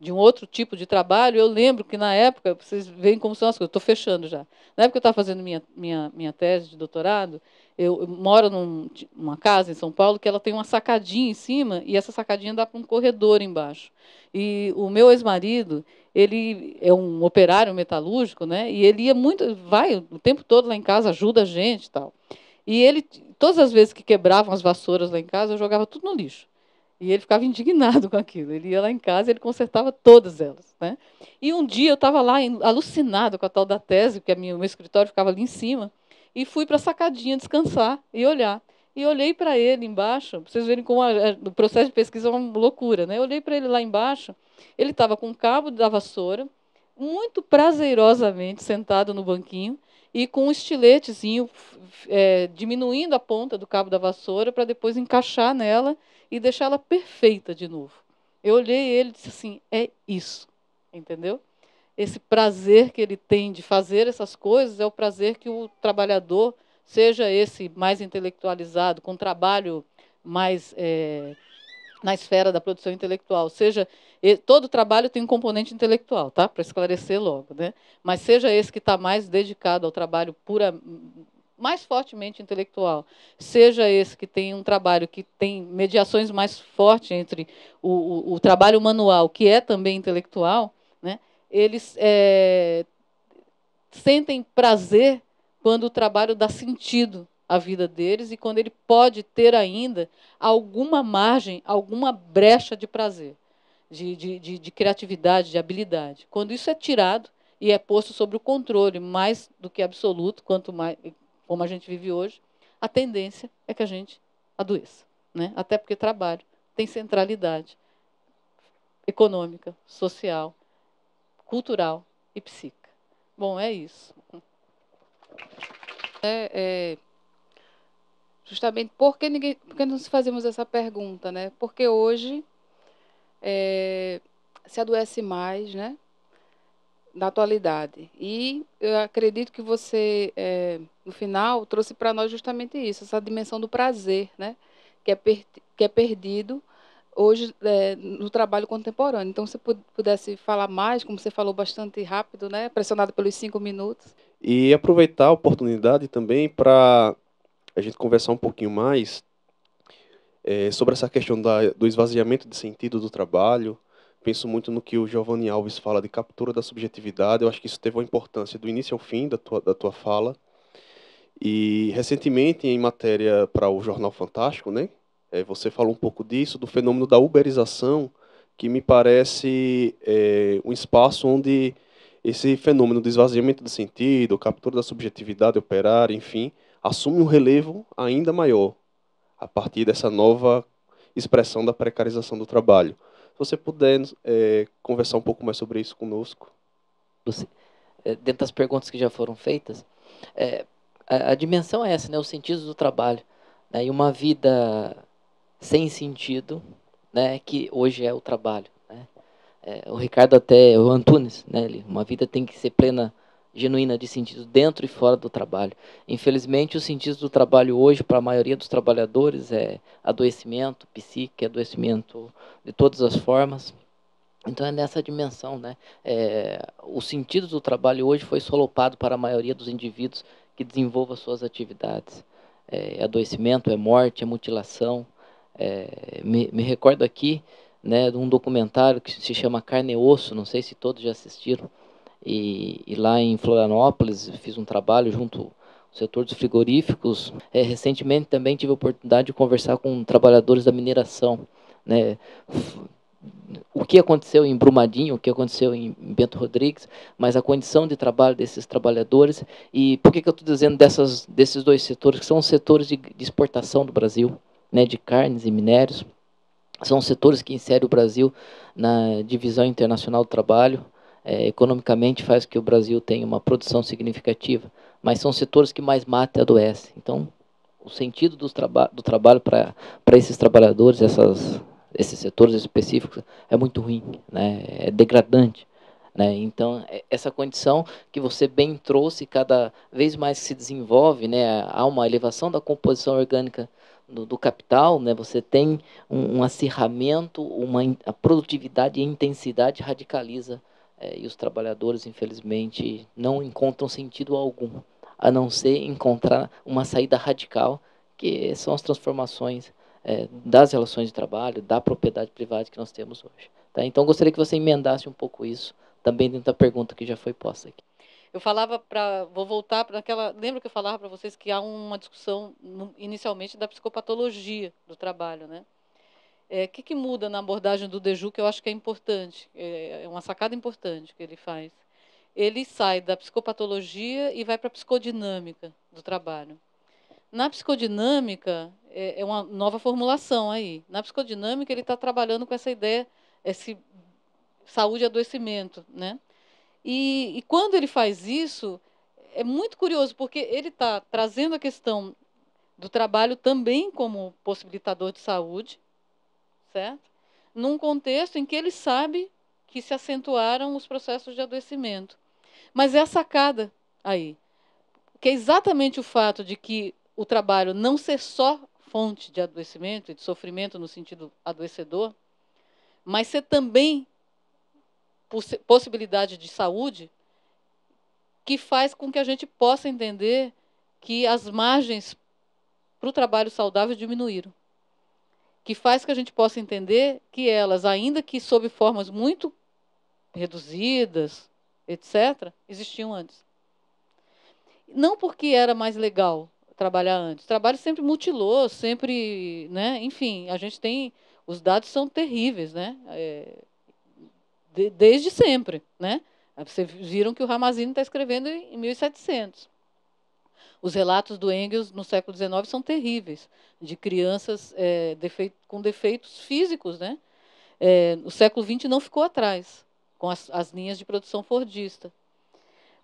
de um outro tipo de trabalho, eu lembro que na época, vocês veem como são as coisas, estou fechando já. Na época que eu estava fazendo minha tese de doutorado, eu moro numa casa em São Paulo que ela tem uma sacadinha em cima e essa sacadinha dá para um corredor embaixo. E o meu ex-marido, ele é um operário metalúrgico, né? E ele ia muito, vai o tempo todo lá em casa, ajuda a gente e tal. E ele, todas as vezes que quebravam as vassouras lá em casa, eu jogava tudo no lixo. E ele ficava indignado com aquilo. Ele ia lá em casa e ele consertava todas elas. Né? E um dia eu estava lá alucinado com a tal da tese, porque meu escritório ficava ali em cima, e fui para a sacadinha descansar e olhar. E olhei para ele embaixo, para vocês verem como o processo de pesquisa é uma loucura. Né? Eu olhei para ele lá embaixo, ele estava com o cabo da vassoura, muito prazerosamente sentado no banquinho e com um estiletezinho, diminuindo a ponta do cabo da vassoura para depois encaixar nela e deixá-la perfeita de novo. Eu olhei ele e disse assim, é isso, entendeu? Esse prazer que ele tem de fazer essas coisas é o prazer que o trabalhador, seja esse mais intelectualizado, com trabalho mais na esfera da produção intelectual, seja todo trabalho tem um componente intelectual, tá? Para esclarecer logo, né? Mas seja esse que está mais dedicado ao trabalho mais fortemente intelectual, seja esse que tem um trabalho que tem mediações mais fortes entre o trabalho manual, que é também intelectual, né? Eles sentem prazer quando o trabalho dá sentido à vida deles e quando ele pode ter ainda alguma margem, alguma brecha de prazer, de criatividade, de habilidade. Quando isso é tirado e é posto sob o controle mais do que absoluto, quanto mais, como a gente vive hoje, a tendência é que a gente adoeça, né? Até porque trabalho tem centralidade econômica, social, cultural e psíquica. Bom, é isso. Justamente porque nós fazemos essa pergunta, né? Porque hoje se adoece mais, né? Na atualidade. E eu acredito que você, no final, trouxe para nós justamente isso, essa dimensão do prazer, né? Que é perdido hoje no trabalho contemporâneo. Então, se pudesse falar mais, como você falou bastante rápido, né? Pressionado pelos 5 minutos. E aproveitar a oportunidade também para a gente conversar um pouquinho mais sobre essa questão do esvaziamento de sentido do trabalho. Penso muito no que o Giovanni Alves fala de captura da subjetividade. Eu acho que isso teve uma importância do início ao fim da tua fala. E recentemente, em matéria para o Jornal Fantástico, né, você falou um pouco disso, do fenômeno da uberização, que me parece um espaço onde esse fenômeno do esvaziamento do sentido, captura da subjetividade operária, enfim, assume um relevo ainda maior a partir dessa nova expressão da precarização do trabalho. Se você puder conversar um pouco mais sobre isso conosco. Dentro das perguntas que já foram feitas, é, a dimensão é essa, né, os sentidos do trabalho, né, e uma vida sem sentido, né, que hoje é o trabalho, né. O Ricardo até, o Antunes, né, uma vida tem que ser plena, genuína de sentido dentro e fora do trabalho. Infelizmente, os sentidos do trabalho hoje, para a maioria dos trabalhadores, é adoecimento psíquico, adoecimento de todas as formas. Então é nessa dimensão, né? O sentido do trabalho hoje foi solopado para a maioria dos indivíduos que desenvolvam suas atividades. É adoecimento, é morte, é mutilação. Me recordo aqui, né, de um documentário que se chama Carne e Osso, não sei se todos já assistiram. E lá em Florianópolis fiz um trabalho junto ao setor dos frigoríficos. Recentemente também tive a oportunidade de conversar com trabalhadores da mineração, né? O que aconteceu em Brumadinho, o que aconteceu em Bento Rodrigues, mas a condição de trabalho desses trabalhadores. E por que eu estou dizendo desses dois setores, que são os setores de exportação do Brasil, né, de carnes e minérios, são os setores que inserem o Brasil na divisão internacional do trabalho, economicamente faz que o Brasil tenha uma produção significativa, mas são setores que mais matam e adoecem. Então, o sentido do trabalho para esses trabalhadores, esses setores específicos, é muito ruim, né? É degradante. Né? Então, essa condição que você bem trouxe, cada vez mais se desenvolve, né? Há uma elevação da composição orgânica do capital, né? Você tem um acirramento, a produtividade e a intensidade radicaliza, e os trabalhadores, infelizmente, não encontram sentido algum, a não ser encontrar uma saída radical, que são as transformações das relações de trabalho, da propriedade privada que nós temos hoje. Tá? Então, gostaria que você emendasse um pouco isso, também dentro da pergunta que já foi posta aqui. Eu falava vou voltar para aquela, lembra que eu falava para vocês que há uma discussão inicialmente da psicopatologia do trabalho, né? Que muda na abordagem do Deju, que eu acho que é importante, é uma sacada importante que ele faz. Ele sai da psicopatologia e vai para a psicodinâmica do trabalho. Na psicodinâmica, é uma nova formulação aí. Na psicodinâmica, ele está trabalhando com essa ideia, esse saúde e adoecimento, né? E quando ele faz isso, é muito curioso, porque ele está trazendo a questão do trabalho também como possibilitador de saúde, certo? Num contexto em que ele sabe que se acentuaram os processos de adoecimento. Mas é a sacada aí, que é exatamente o fato de que o trabalho não ser só fonte de adoecimento e de sofrimento no sentido adoecedor, mas ser também possibilidade de saúde, que faz com que a gente possa entender que as margens para o trabalho saudável diminuíram. Que faz que a gente possa entender que elas, ainda que sob formas muito reduzidas, etc., existiam antes. Não porque era mais legal trabalhar antes. O trabalho sempre mutilou, sempre, né? Enfim, a gente tem, os dados são terríveis, né? Desde sempre, né? Vocês viram que o Ramazzini está escrevendo em 1700. Os relatos do Engels no século XIX são terríveis, de crianças com defeitos físicos, né? O século XX não ficou atrás, com as linhas de produção fordista.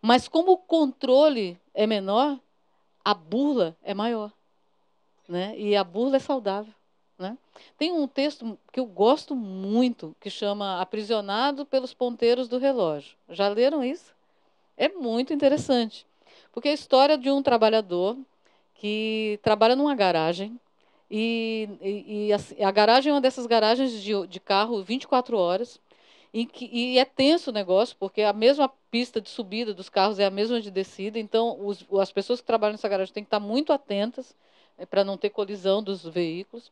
Mas como o controle é menor, a burla é maior, né? E a burla é saudável, né? Tem um texto que eu gosto muito, que chama Aprisionado pelos Ponteiros do Relógio. Já leram isso? É muito interessante, porque é a história de um trabalhador que trabalha numa garagem, e a garagem é uma dessas garagens de carro 24 horas, e é tenso o negócio, porque a mesma pista de subida dos carros é a mesma de descida, então as pessoas que trabalham nessa garagem têm que estar muito atentas para não ter colisão dos veículos.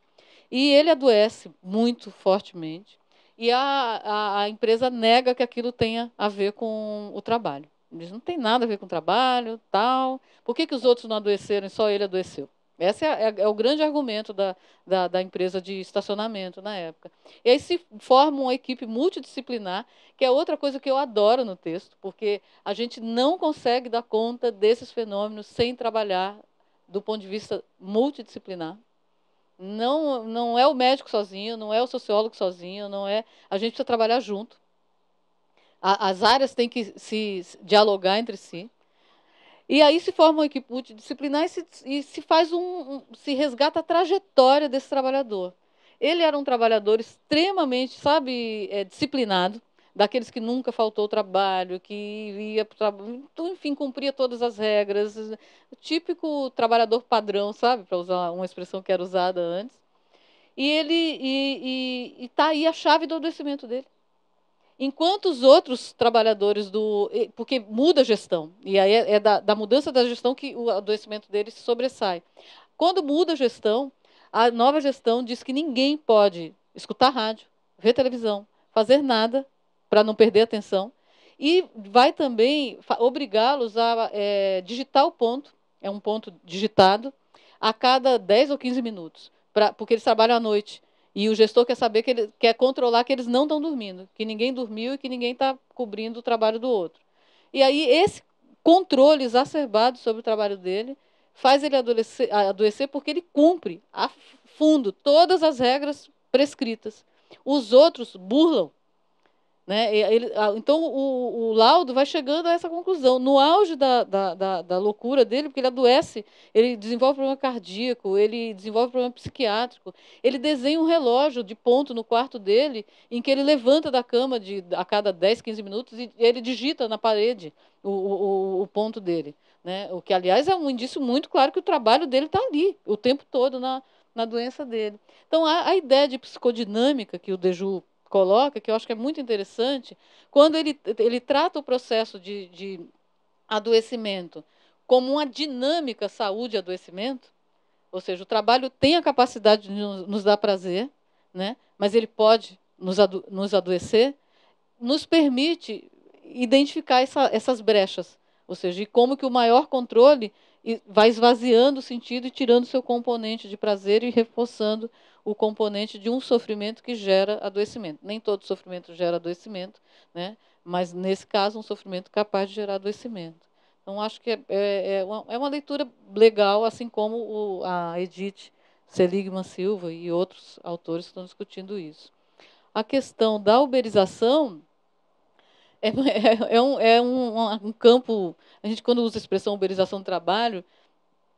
E ele adoece muito fortemente, e a empresa nega que aquilo tenha a ver com o trabalho. Diz, não tem nada a ver com o trabalho, tal. Por que os outros não adoeceram e só ele adoeceu? Esse é o grande argumento da empresa de estacionamento na época. E aí se forma uma equipe multidisciplinar, que é outra coisa que eu adoro no texto, porque a gente não consegue dar conta desses fenômenos sem trabalhar do ponto de vista multidisciplinar. Não é o médico sozinho, não é o sociólogo sozinho, não é. A gente precisa trabalhar junto. As áreas têm que se dialogar entre si. E aí se forma uma equipe multidisciplinar e se faz se resgata a trajetória desse trabalhador. Ele era um trabalhador extremamente, sabe, disciplinado, daqueles que nunca faltou ao trabalho, que ia para o trabalho, enfim, cumpria todas as regras. O típico trabalhador padrão, sabe, para usar uma expressão que era usada antes. E ele está aí a chave do adoecimento dele. Enquanto os outros trabalhadores porque muda a gestão, e aí é da mudança da gestão que o adoecimento deles se sobressai. Quando muda a gestão, a nova gestão diz que ninguém pode escutar rádio, ver televisão, fazer nada para não perder a atenção, e vai também obrigá-los a digitar o ponto, é um ponto digitado, a cada 10 ou 15 minutos, porque eles trabalham à noite. E o gestor quer saber que ele quer controlar que eles não estão dormindo, que ninguém dormiu e que ninguém está cobrindo o trabalho do outro. E aí esse controle exacerbado sobre o trabalho dele faz ele adoecer porque ele cumpre a fundo todas as regras prescritas. Os outros burlam. Né? Então, o laudo vai chegando a essa conclusão. No auge da loucura dele, porque ele adoece, ele desenvolve problema cardíaco, ele desenvolve problema psiquiátrico. Ele desenha um relógio de ponto no quarto dele, em que ele levanta da cama a cada 10, 15 minutos e ele digita na parede o ponto dele. Né? O que, aliás, é um indício muito claro que o trabalho dele está ali, o tempo todo na doença dele. Então, a ideia de psicodinâmica que o Dejoux coloca, que eu acho que é muito interessante, quando ele trata o processo de adoecimento como uma dinâmica saúde-adoecimento, ou seja, o trabalho tem a capacidade de nos dar prazer, né? Mas ele pode nos adoecer, nos permite identificar essas brechas, ou seja, e como que o maior controle vai esvaziando o sentido e tirando o seu componente de prazer e reforçando o componente de um sofrimento que gera adoecimento. Nem todo sofrimento gera adoecimento, né? Mas, nesse caso, um sofrimento capaz de gerar adoecimento. Então, acho que é uma leitura legal, assim como a Edith Seligman Silva e outros autores estão discutindo isso. A questão da uberização um campo. A gente, quando usa a expressão uberização do trabalho,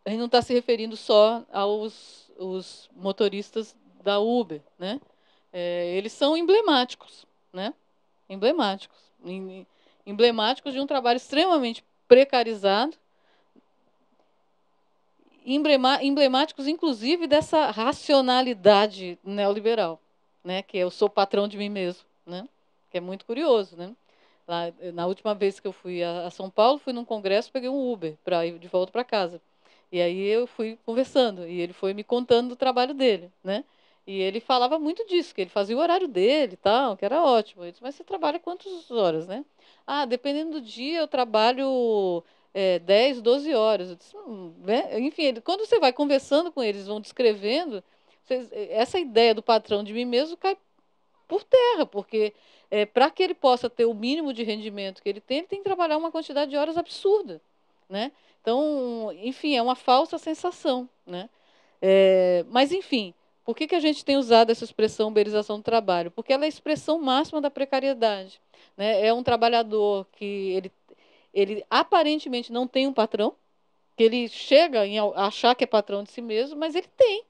a gente não está se referindo só aos motoristas da Uber, né? Eles são emblemáticos, né? Emblemáticos, emblemáticos de um trabalho extremamente precarizado, emblemáticos, inclusive, dessa racionalidade neoliberal, né? Que eu sou patrão de mim mesmo, né? Que é muito curioso, né? Lá, na última vez que eu fui a São Paulo, fui num congresso, peguei um Uber para ir de volta para casa. E aí eu fui conversando e ele foi me contando do trabalho dele, né? E ele falava muito disso, que ele fazia o horário dele e tal, que era ótimo. Eu disse, mas você trabalha quantas horas, né? Ah, dependendo do dia, eu trabalho 10, 12 horas. Eu disse, né? Enfim, quando você vai conversando com eles, vão descrevendo, essa ideia do patrão de mim mesmo cai por terra, porque para que ele possa ter o mínimo de rendimento que ele tem que trabalhar uma quantidade de horas absurda, né? Então, enfim, é uma falsa sensação, né? Mas, enfim, por que a gente tem usado essa expressão uberização do trabalho? Porque ela é a expressão máxima da precariedade, né? É um trabalhador que ele aparentemente não tem um patrão, que ele chega a achar que é patrão de si mesmo, mas ele tem,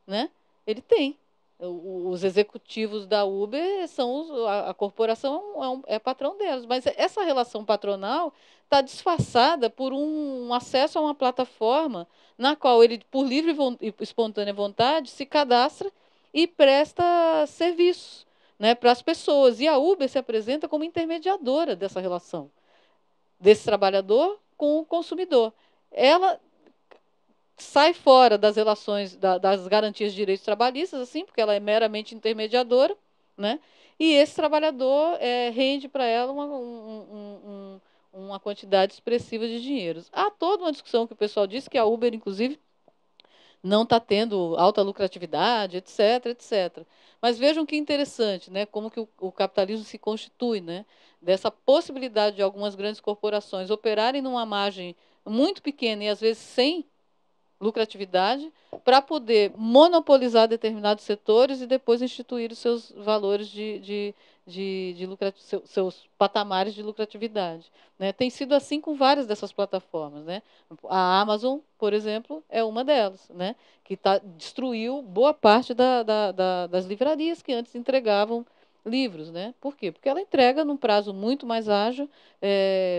né? Ele tem. Os executivos da Uber são a corporação é patrão deles, mas essa relação patronal está disfarçada por um acesso a uma plataforma na qual ele, por livre e espontânea vontade, se cadastra e presta serviços, né, para as pessoas. E a Uber se apresenta como intermediadora dessa relação, desse trabalhador com o consumidor. Ela sai fora das relações, das garantias de direitos trabalhistas, assim, porque ela é meramente intermediadora, né? E esse trabalhador rende para ela uma quantidade expressiva de dinheiros. Há toda uma discussão que o pessoal diz que a Uber, inclusive, não está tendo alta lucratividade, etc, etc. Mas vejam que interessante, né? Como que o capitalismo se constitui, né? Dessa possibilidade de algumas grandes corporações operarem numa margem muito pequena e às vezes sem lucratividade para poder monopolizar determinados setores e depois instituir os seus valores seus patamares de lucratividade, né? Tem sido assim com várias dessas plataformas, né? A Amazon, por exemplo, é uma delas, né? Que destruiu boa parte das livrarias que antes entregavam livros, né? Por quê? Porque ela entrega num prazo muito mais ágil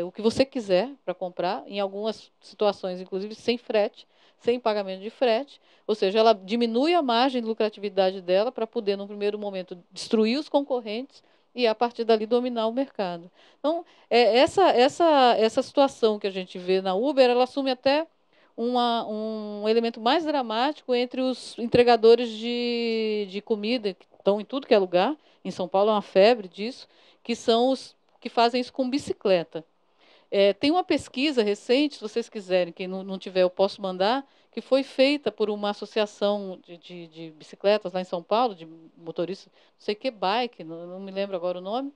o que você quiser para comprar, em algumas situações, inclusive, sem frete, sem pagamento de frete, ou seja, ela diminui a margem de lucratividade dela para poder, no primeiro momento, destruir os concorrentes e, a partir dali, dominar o mercado. Então, essa situação que a gente vê na Uber, ela assume até um elemento mais dramático entre os entregadores de comida, que estão em tudo que é lugar, em São Paulo é uma febre disso, que são os que fazem isso com bicicleta. Tem uma pesquisa recente, se vocês quiserem, quem não tiver, eu posso mandar, que foi feita por uma associação de bicicletas lá em São Paulo, de motoristas, não sei que bike, não me lembro agora o nome,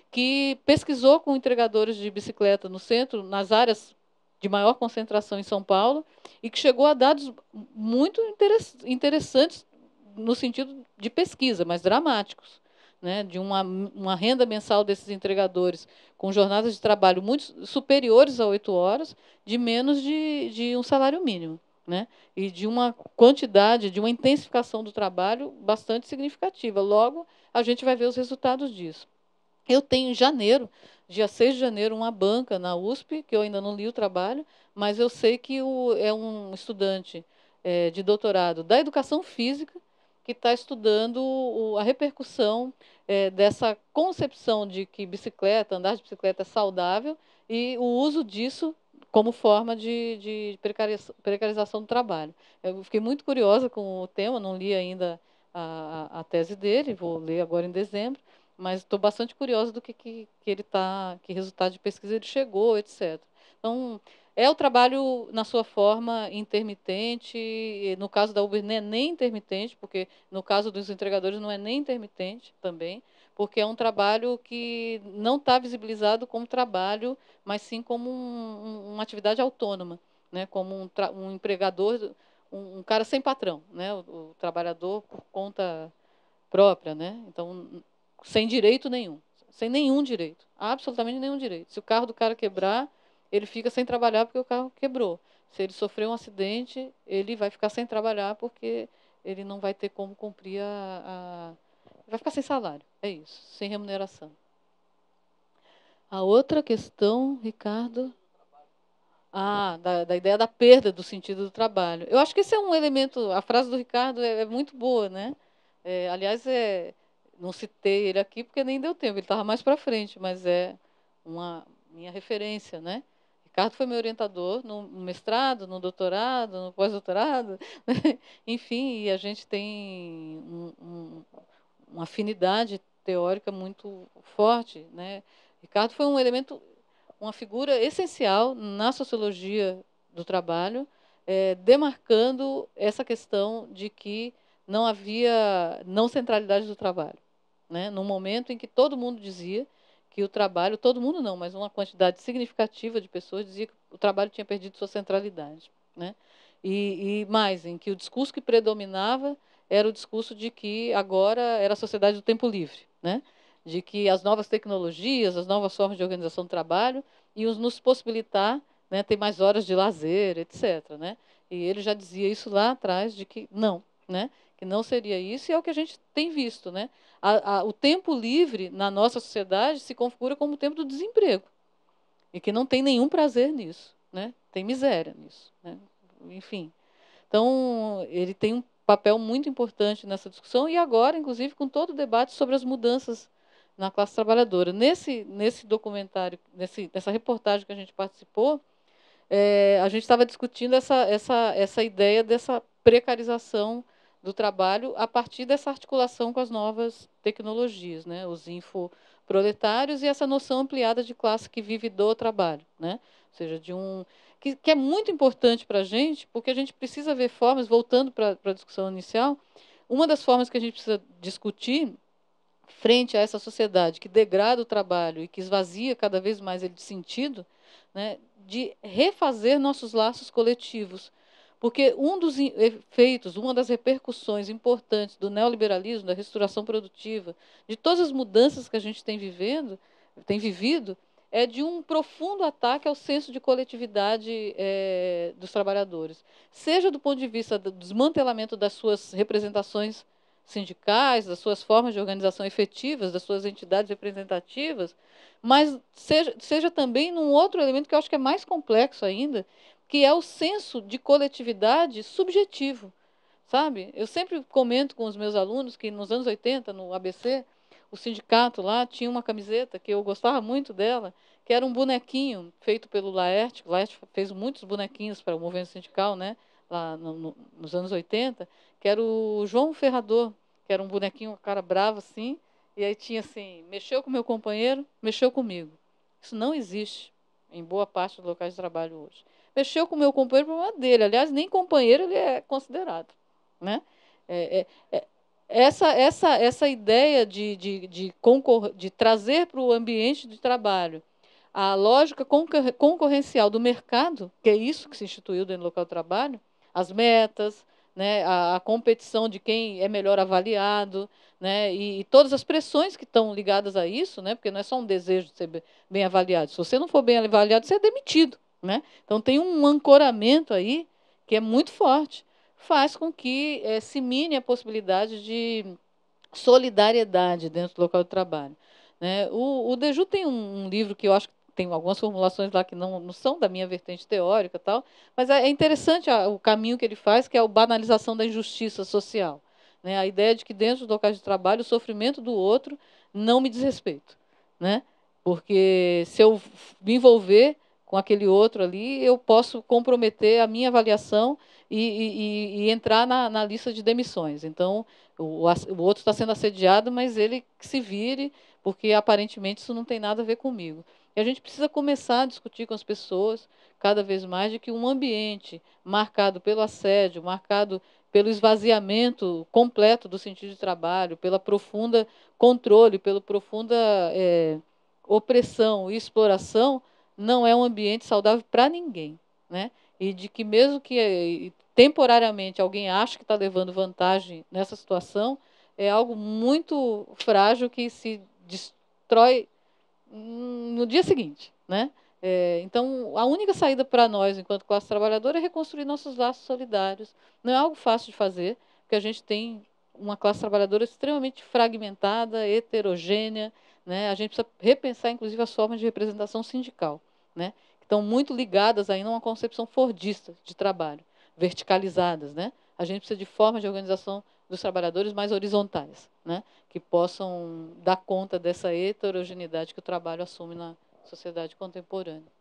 que pesquisou com entregadores de bicicleta no centro, nas áreas de maior concentração em São Paulo, e que chegou a dados muito interessantes no sentido de pesquisa, mas dramáticos, né, de uma renda mensal desses entregadores com jornadas de trabalho muito superiores a 8 horas, de menos de um salário mínimo, né, e de uma quantidade, de uma intensificação do trabalho bastante significativa. Logo, a gente vai ver os resultados disso. Eu tenho em janeiro, dia 6 de janeiro, uma banca na USP, que eu ainda não li o trabalho, mas eu sei que é um estudante de doutorado da educação física que está estudando a repercussão dessa concepção de que bicicleta, andar de bicicleta é saudável e o uso disso como forma de precarização do trabalho. Eu fiquei muito curiosa com o tema, não li ainda a tese dele, vou ler agora em dezembro, mas estou bastante curiosa do que ele está, que resultado de pesquisa ele chegou, etc. Então, é o trabalho na sua forma intermitente, no caso da Uber não é nem intermitente, porque no caso dos entregadores não é nem intermitente também, porque é um trabalho que não está visibilizado como trabalho, mas sim como uma atividade autônoma, né? Como um empregador, um cara sem patrão, né? O trabalhador por conta própria, né? Então, sem direito nenhum. sem nenhum direito, absolutamente nenhum direito. Se o carro do cara quebrar, ele fica sem trabalhar porque o carro quebrou. Se ele sofrer um acidente, ele vai ficar sem trabalhar porque ele não vai ter como cumprir vai ficar sem salário, é isso, sem remuneração. A outra questão, Ricardo... da ideia da perda do sentido do trabalho. Eu acho que esse é um elemento, a frase do Ricardo é muito boa, né? Aliás, não citei ele aqui porque nem deu tempo, ele estava mais para frente, mas é uma minha referência, né? Ricardo foi meu orientador no mestrado, no doutorado, no pós-doutorado, né? Enfim, e a gente tem uma afinidade teórica muito forte, né? Ricardo foi um elemento, uma figura essencial na sociologia do trabalho, demarcando essa questão de que não havia não centralidade do trabalho, né? Num momento em que todo mundo dizia que o trabalho, todo mundo não, mas uma quantidade significativa de pessoas dizia que o trabalho tinha perdido sua centralidade, né? E mais, em que o discurso que predominava era o discurso de que agora era a sociedade do tempo livre, né? De que as novas tecnologias, as novas formas de organização do trabalho iam nos possibilitar, né, ter mais horas de lazer, etc., né? E ele já dizia isso lá atrás, de que não, né? Que não seria isso, e é o que a gente tem visto, né? O tempo livre na nossa sociedade se configura como o tempo do desemprego, e que não tem nenhum prazer nisso, né? Tem miséria nisso, né? Enfim. Então, ele tem um papel muito importante nessa discussão, e agora, inclusive, com todo o debate sobre as mudanças na classe trabalhadora. Nesse documentário, nessa reportagem que a gente participou, a gente estava discutindo essa ideia dessa precarização do trabalho a partir dessa articulação com as novas tecnologias, né? Os infoproletários e essa noção ampliada de classe que vive do trabalho, né? Ou seja, que é muito importante para a gente, porque a gente precisa ver formas, voltando para a discussão inicial, uma das formas que a gente precisa discutir frente a essa sociedade que degrada o trabalho e que esvazia cada vez mais ele de sentido, né, de refazer nossos laços coletivos. Porque um dos efeitos, uma das repercussões importantes do neoliberalismo, da restauração produtiva, de todas as mudanças que a gente tem vivido, é de um profundo ataque ao senso de coletividade dos trabalhadores. Seja do ponto de vista do desmantelamento das suas representações sindicais, das suas formas de organização efetivas, das suas entidades representativas, mas seja também num outro elemento que eu acho que é mais complexo ainda, que é o senso de coletividade subjetivo, sabe? Eu sempre comento com os meus alunos que nos anos 80, no ABC, o sindicato lá tinha uma camiseta que eu gostava muito dela, que era um bonequinho feito pelo Laerte. O Laerte fez muitos bonequinhos para o movimento sindical, né? Lá nos anos 80, que era o João Ferrador, que era um bonequinho, um cara bravo assim, e aí tinha assim, mexeu com meu companheiro, mexeu comigo. Isso não existe em boa parte dos locais de trabalho hoje. Mexeu com o meu companheiro, problema dele. Aliás, nem companheiro ele é considerado, né? Essa ideia de trazer para o ambiente de trabalho a lógica concorrencial do mercado, que é isso que se instituiu dentro do local de trabalho, as metas, né, a competição de quem é melhor avaliado, né, e todas as pressões que estão ligadas a isso, né, porque não é só um desejo de ser bem avaliado. Se você não for bem avaliado, você é demitido, né? Então tem um ancoramento aí que é muito forte, faz com que se mine a possibilidade de solidariedade dentro do local de trabalho, né? O Deju tem um livro que eu acho que tem algumas formulações lá que não são da minha vertente teórica, tal, mas é interessante o caminho que ele faz, que é a banalização da injustiça social, né? A ideia de que dentro do local de trabalho o sofrimento do outro não me diz respeito, né? Porque se eu me envolver com aquele outro ali, eu posso comprometer a minha avaliação e entrar na lista de demissões. Então, o outro está sendo assediado, mas ele que se vire, porque aparentemente isso não tem nada a ver comigo. E a gente precisa começar a discutir com as pessoas cada vez mais de que um ambiente marcado pelo assédio, marcado pelo esvaziamento completo do sentido de trabalho, pela profunda controle, pela profunda opressão e exploração, não é um ambiente saudável para ninguém, né? E de que mesmo que temporariamente alguém ache que está levando vantagem nessa situação, é algo muito frágil que se destrói no dia seguinte, né? Então, a única saída para nós, enquanto classe trabalhadora, é reconstruir nossos laços solidários. Não é algo fácil de fazer, porque a gente tem uma classe trabalhadora extremamente fragmentada, heterogênea, né? A gente precisa repensar, inclusive, as formas de representação sindical, né? Que estão muito ligadas ainda a uma concepção fordista de trabalho, verticalizadas, né? A gente precisa de formas de organização dos trabalhadores mais horizontais, né? Que possam dar conta dessa heterogeneidade que o trabalho assume na sociedade contemporânea.